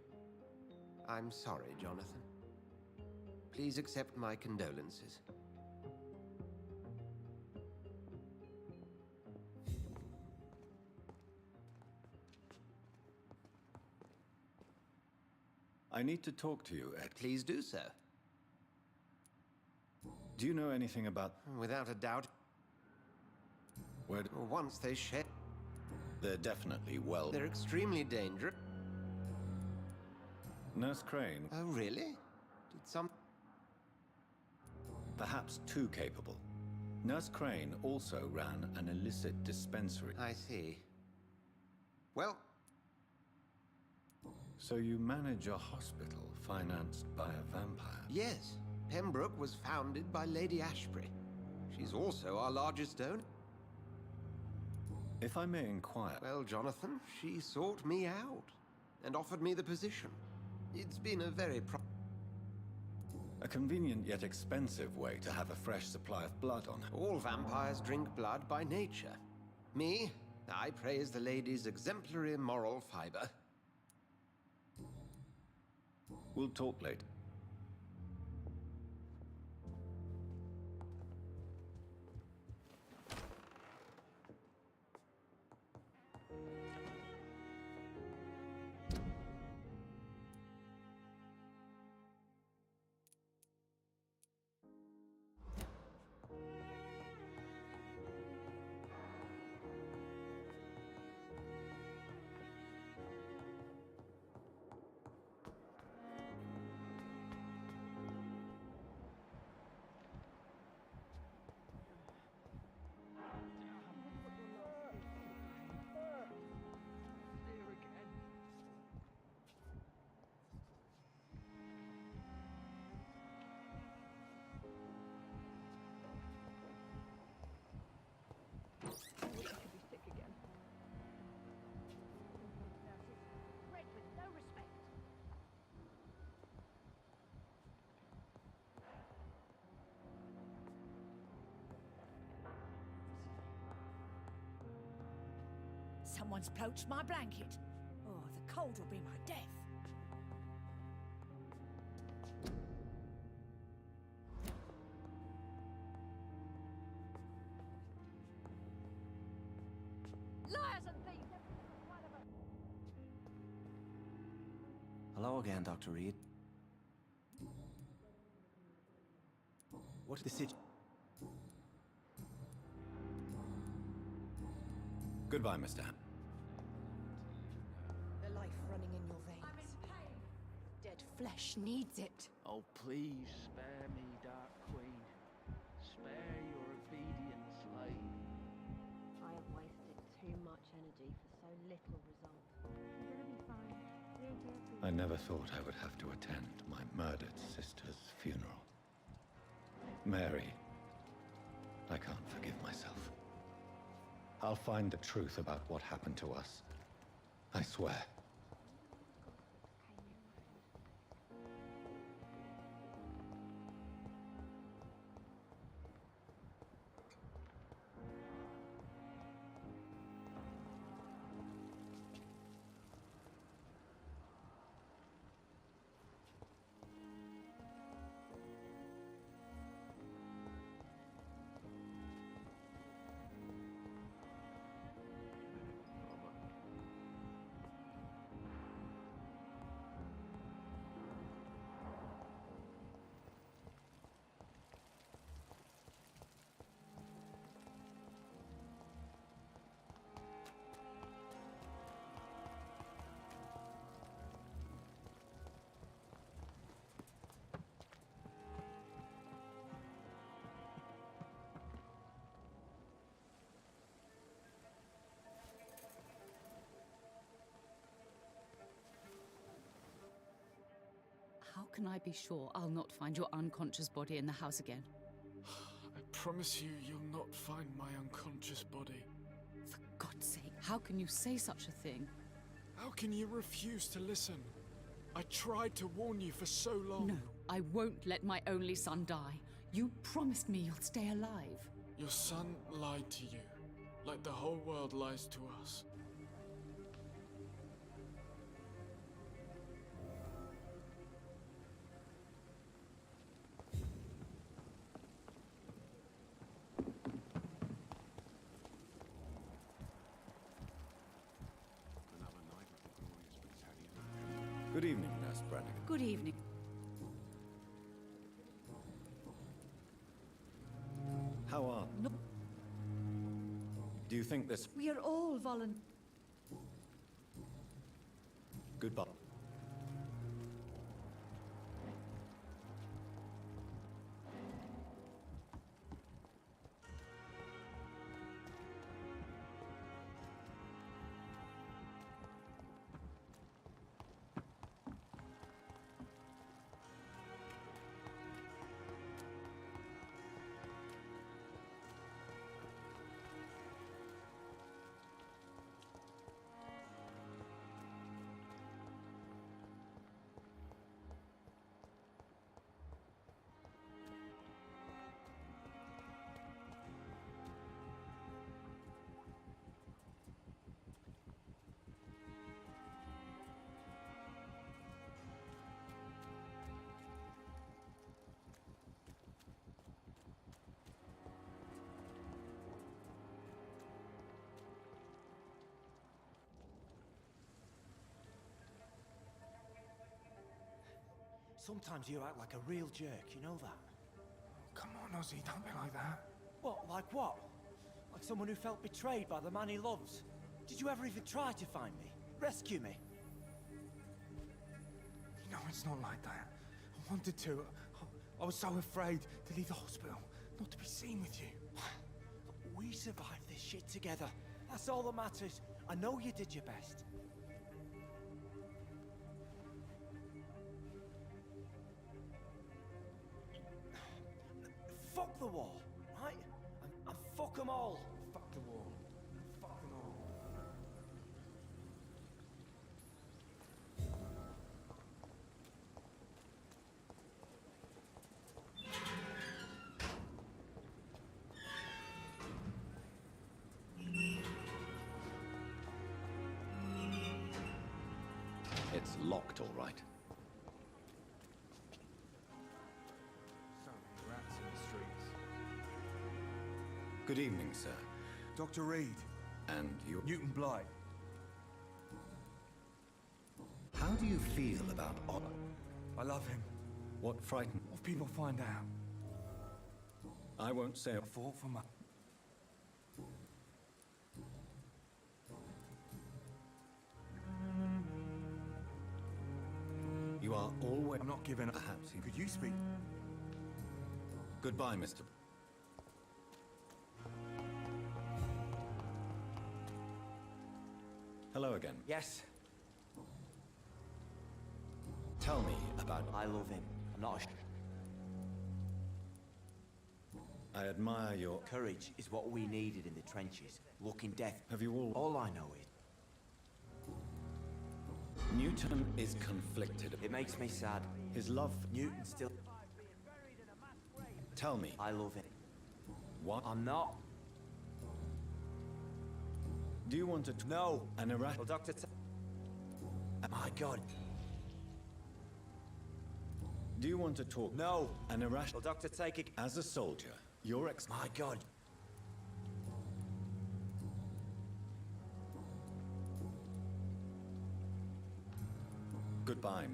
I'm sorry, Jonathan. Please accept my condolences. I need to talk to you, Ed. Please do so. Do you know anything about... Without a doubt. Where... Once they shed... They're definitely well... They're extremely dangerous. Nurse Crane... Oh, really? Did some... Perhaps too capable. Nurse Crane also ran an illicit dispensary. I see. Well... So you manage a hospital financed by a vampire? Yes. Pembroke was founded by Lady Ashbury. She's also our largest donor. If I may inquire... Well, Jonathan, she sought me out and offered me the position. It's been a very A convenient yet expensive way to have a fresh supply of blood on her. All vampires drink blood by nature. Me, I praise the lady's exemplary moral fiber. We'll talk later. Someone's poached my blanket. Oh, the cold will be my death. Liars and thieves! Hello again, Dr. Reed. What is the situation? Goodbye, Mr. Ham. The life running in your veins. I'm in pain. Dead flesh needs it. Oh, please spare me, Dark Queen. Spare your obedient slave. I have wasted too much energy for so little result. You're gonna be fine. We're here for you. I never thought I would have to attend my murdered sister's funeral. Mary, I can't forgive myself. I'll find the truth about what happened to us. I swear. How can I be sure I'll not find your unconscious body in the house again? I promise you, you'll not find my unconscious body. For God's sake, how can you say such a thing? How can you refuse to listen? I tried to warn you for so long. No, I won't let my only son die. You promised me you'll stay alive. Your son lied to you, like the whole world lies to us. Good evening, Nurse Brannigan. Good evening. How are... No. Do you think this... We are all volunteers. Goodbye. Sometimes you act like a real jerk, you know that? Come on, Ozzy, don't be like that. What, like what? Like someone who felt betrayed by the man he loves? Did you ever even try to find me? Rescue me? You know, it's not like that. I wanted to. I was so afraid to leave the hospital, not to be seen with you. We survived this shit together. That's all that matters. I know you did your best. Fuck the wall, right? And fuck them all. Fuck the wall. Fuck them all. It's locked, all right. So many rats in the streets. Good evening, sir. Dr. Reed. And you... Newton Blight. How do you feel about Otto? I love him. What frightened... What if people find out? I won't say... I fought for my... You are always... I'm not giving up. Perhaps you... Could you speak? Goodbye, Mr. Hello again. Yes, Tell me about... I love him. I'm not I admire your... Courage is what we needed in the trenches. Looking death. Have you all... All I know is... Newton is conflicted. It makes me sad. His love... Newton still... Tell me. I love him. What? I'm not. Do you want to... No. An erratic... Well, Doctor... My God. Do you want to talk? No. An irrational... Well, Doctor, take it... As a soldier, your ex... My God. Goodbye.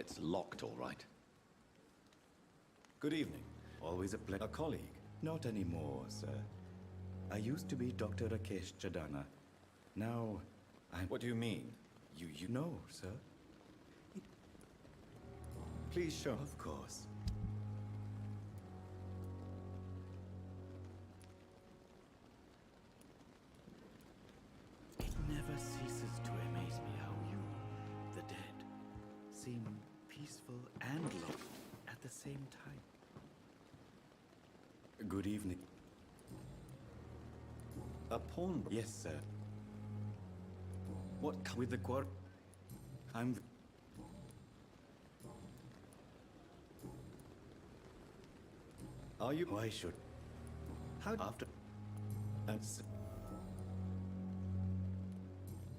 It's locked, all right. Good evening. Always a pleasure. A colleague. Not anymore, sir. I used to be Dr. Rakesh Chadana. Now, I'm... What do you mean? You know, sir. Please show. Of course. It never ceases to amaze me how you, the dead, seem peaceful and loving at the same time. Good evening. A pawn? Yes, sir. What with the quarrel? I'm... Are you? Why should? How after? And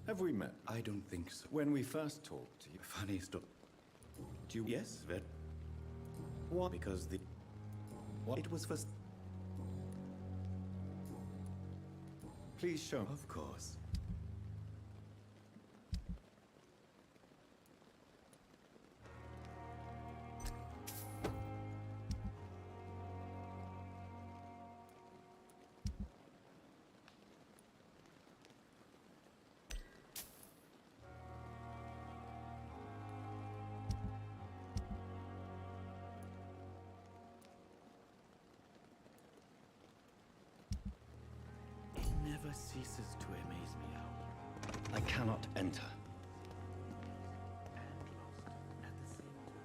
have we met? I don't think so. When we first talked, you... Funny story. Do you? Yes, Vet. What? Because the... What? It was first... Please show. Of course. Never ceases to amaze me how I cannot enter. and lost at the same time.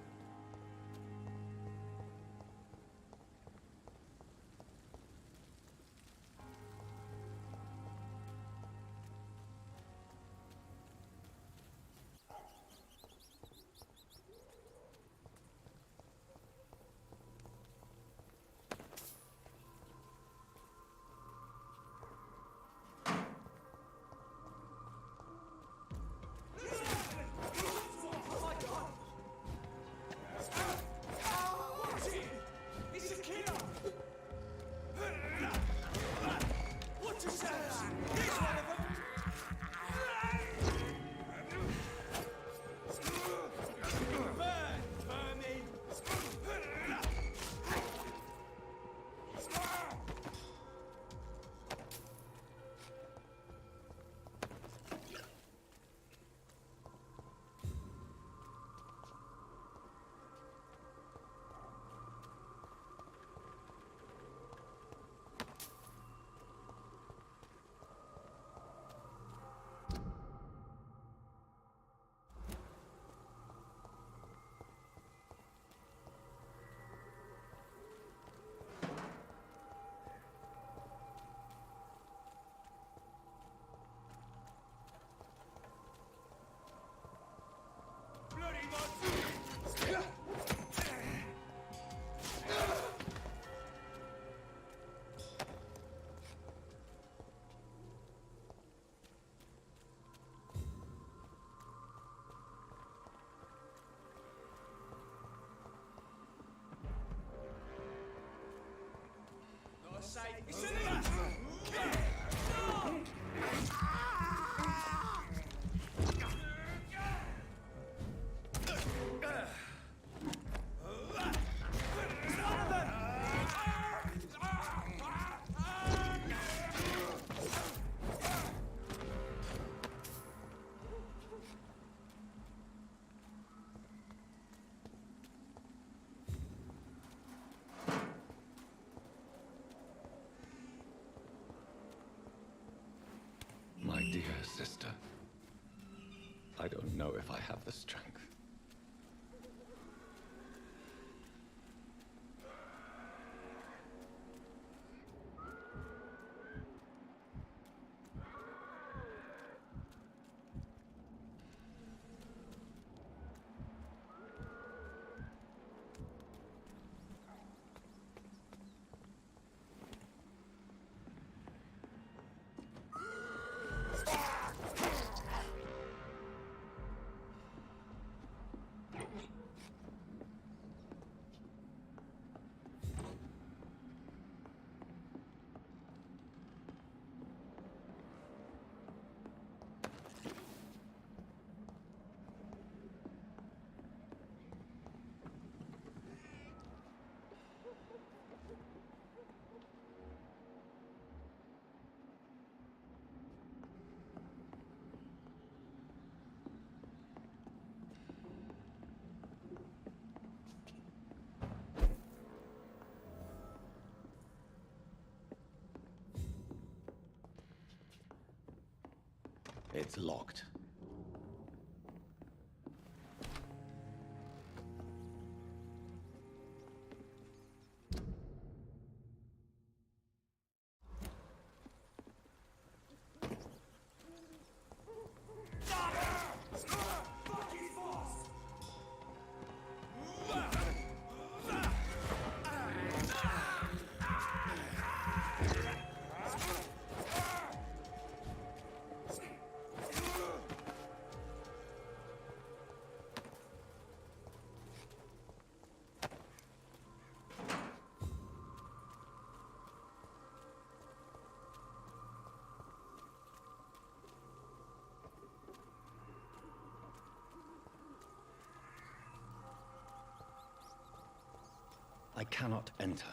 It's a killer! What you say? He's one of them! Burn, vermin! Bloody monster! Not safe. It's an My dear sister, I don't know if I have the strength. It's locked. I cannot enter.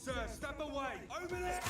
Sir, step away! Over there!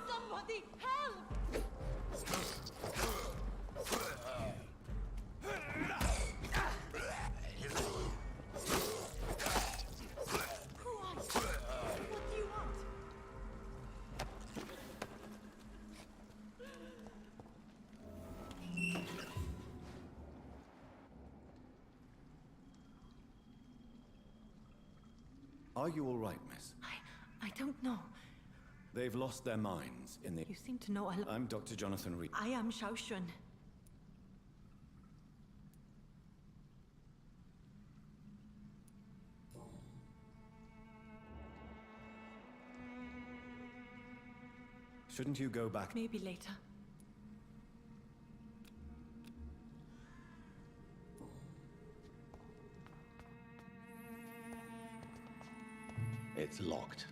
Somebody help! What do you want? Are you all right, miss? I don't know. They've lost their minds in the... You seem to know a lot. I'm Dr. Jonathan Reed. I am Shaoshun. Shouldn't you go back? Maybe later. It's locked.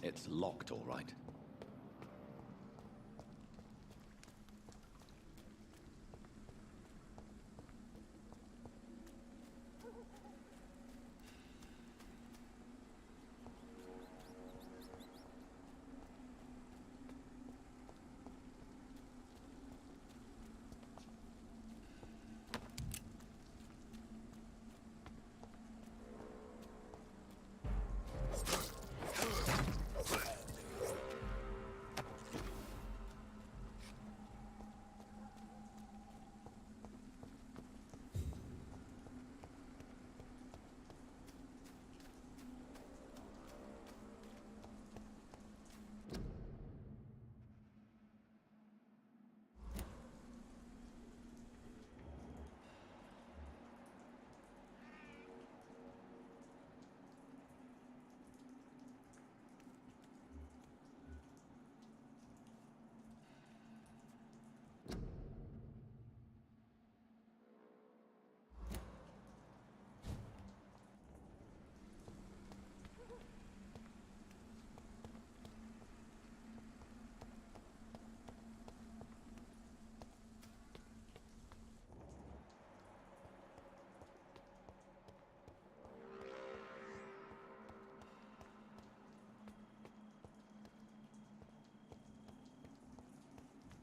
It's locked, all right.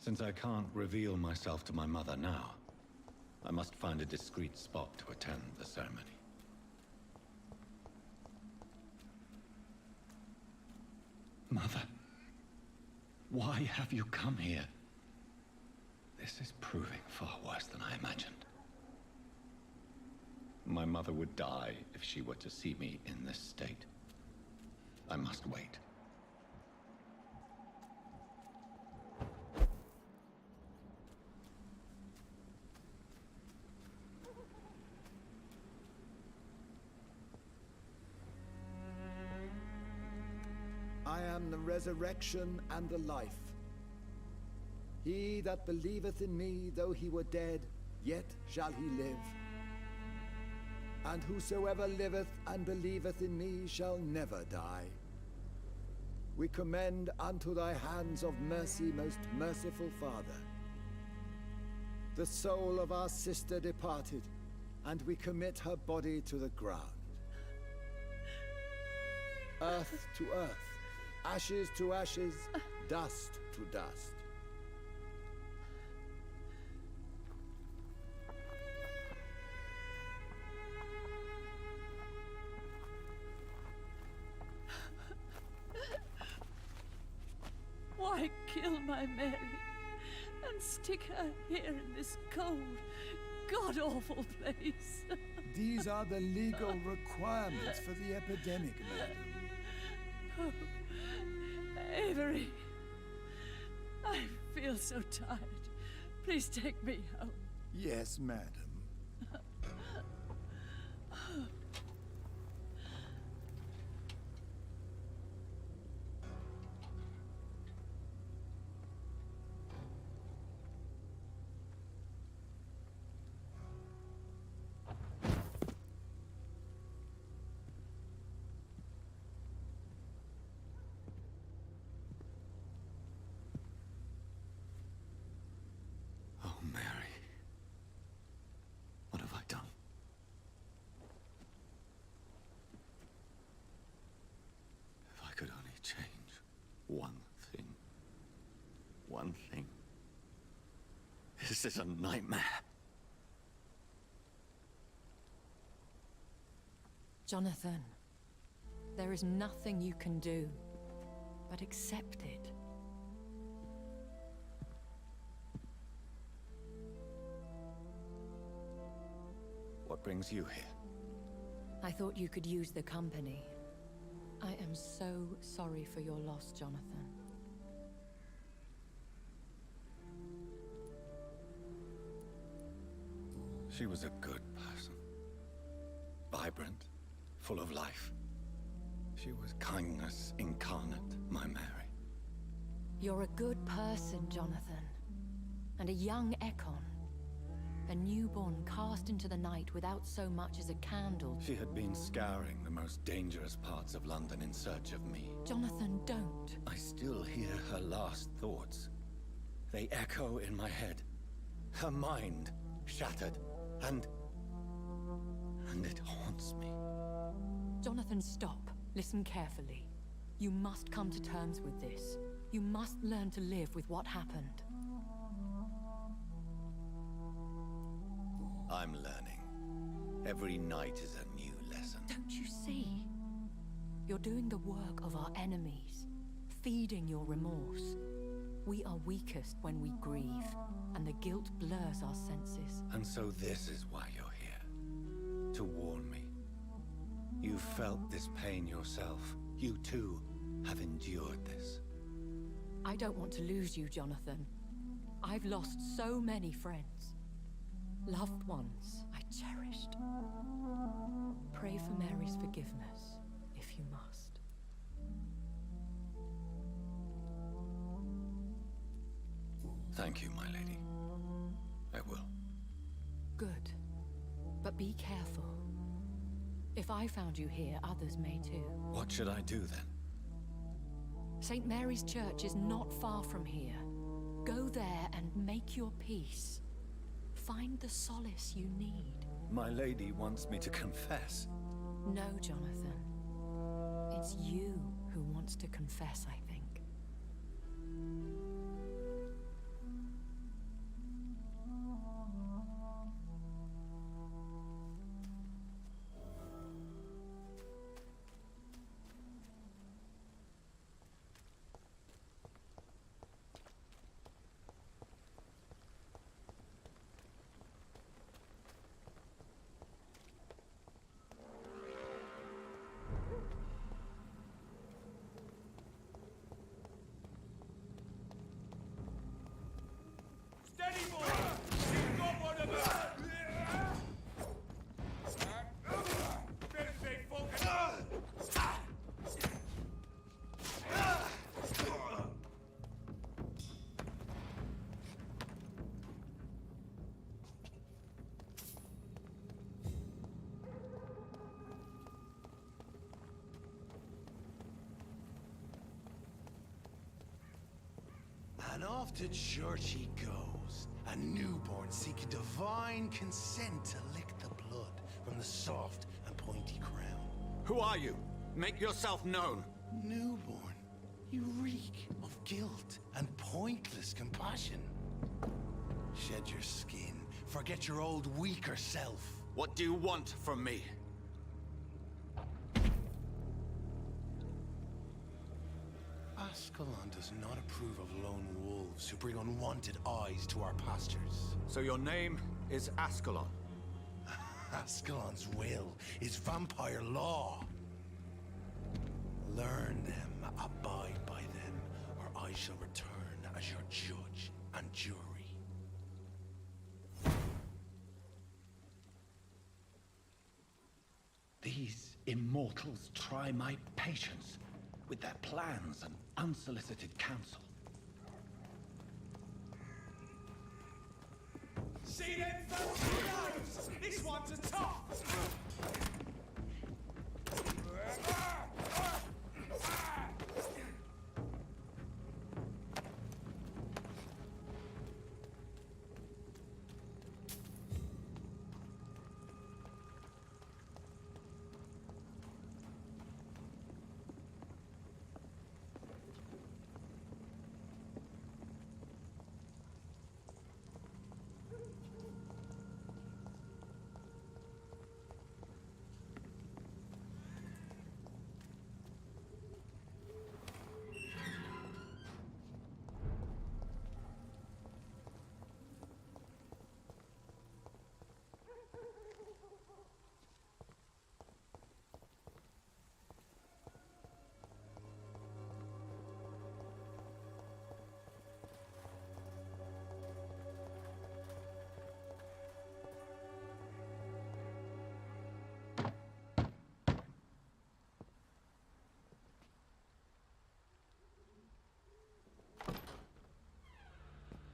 Since I can't reveal myself to my mother now, I must find a discreet spot to attend the ceremony. Mother, why have you come here? This is proving far worse than I imagined. My mother would die if she were to see me in this state. I must wait. I am the resurrection and the life. He that believeth in me, though he were dead, yet shall he live. And whosoever liveth and believeth in me shall never die. We commend unto thy hands of mercy, most merciful Father, the soul of our sister departed, and we commit her body to the ground. Earth to earth, ashes to ashes, dust to dust. Why kill my Mary and stick her here in this cold, god-awful place? These are the legal requirements for the epidemic, madam. Oh, Avery, I feel so tired. Please take me home. Yes, madam. Oh, Mary. What have I done? If I could only change one thing. One thing. This is a nightmare. Jonathan, there is nothing you can do but accept it. What brings you here? I thought you could use the company. I am so sorry for your loss, Jonathan. She was a good person. Vibrant, full of life. She was kindness incarnate, my Mary. You're a good person, Jonathan. And a young Ekon. A newborn cast into the night without so much as a candle. She had been scouring the most dangerous parts of London in search of me. Jonathan, don't. I still hear her last thoughts. They echo in my head. Her mind shattered, and it haunts me. Jonathan, stop. Listen carefully. You must come to terms with this. You must learn to live with what happened. I'm learning. Every night is a new lesson. Don't you see? You're doing the work of our enemies, feeding your remorse. We are weakest when we grieve, and the guilt blurs our senses. And so this is why you're here. To warn me. You felt this pain yourself. You too have endured this. I don't want to lose you, Jonathan. I've lost so many friends. Loved ones I cherished. Pray for Mary's forgiveness, if you must. Thank you, my lady. I will. Good. But be careful. If I found you here, others may too. What should I do then? St. Mary's Church is not far from here. Go there and make your peace. Find the solace you need. My lady wants me to confess. No, Jonathan. It's you who wants to confess, I think. And off to church he goes, a newborn seeking divine consent to lick the blood from the soft and pointy crown. Who are you? Make yourself known. Newborn, you reek of guilt and pointless compassion. Shed your skin, forget your old weaker self. What do you want from me? Ascalon does not approve of lone wolves who bring unwanted eyes to our pastures. So your name is Ascalon? Ascalon's will is vampire law. Learn them, abide by them, or I shall return as your judge and jury. These immortals try my patience with their plans and unsolicited counsel. See them funky knives? This one's a top!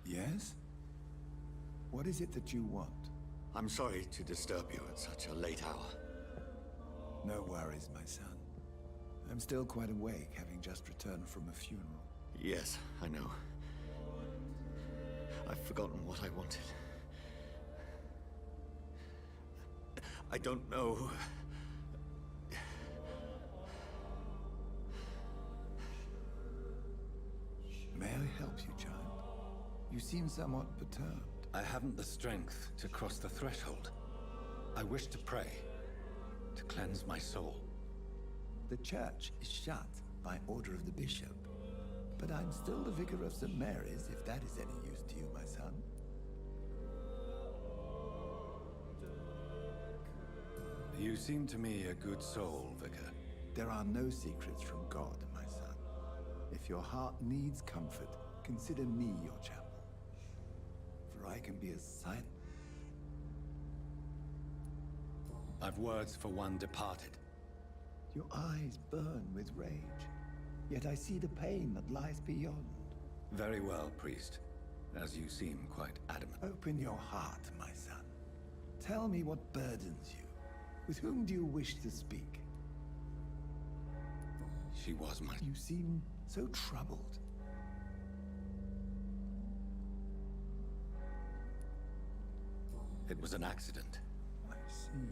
Yes? What is it that you want? I'm sorry to disturb you at such a late hour. No worries, my son. I'm still quite awake, having just returned from a funeral. Yes, I know. I've forgotten what I wanted. I don't know. May I help you, child? You seem somewhat perturbed. I haven't the strength to cross the threshold. I wish to pray, to cleanse my soul. The church is shut by order of the bishop. But I'm still the vicar of St. Mary's, if that is any use to you, my son. You seem to me a good soul, Vicar. There are no secrets from God, my son. If your heart needs comfort, consider me your chapel. For I can be as silent. I've words for one departed. Your eyes burn with rage, yet I see the pain that lies beyond. Very well, priest. As you seem quite adamant. Open your heart, my son. Tell me what burdens you. With whom do you wish to speak? She was my... You seem so troubled. It was an accident. I see.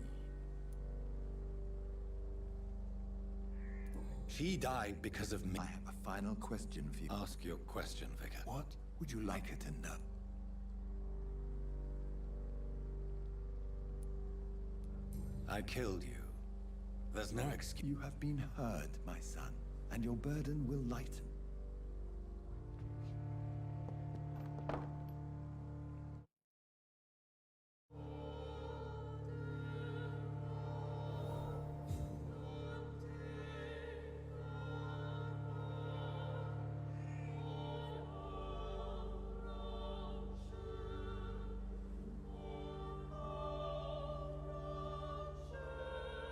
She died because of me. I have a final question for you. Ask your question, Vicar. What would you like her to know? I killed you. There's no excuse. You have been heard, my son, and your burden will lighten.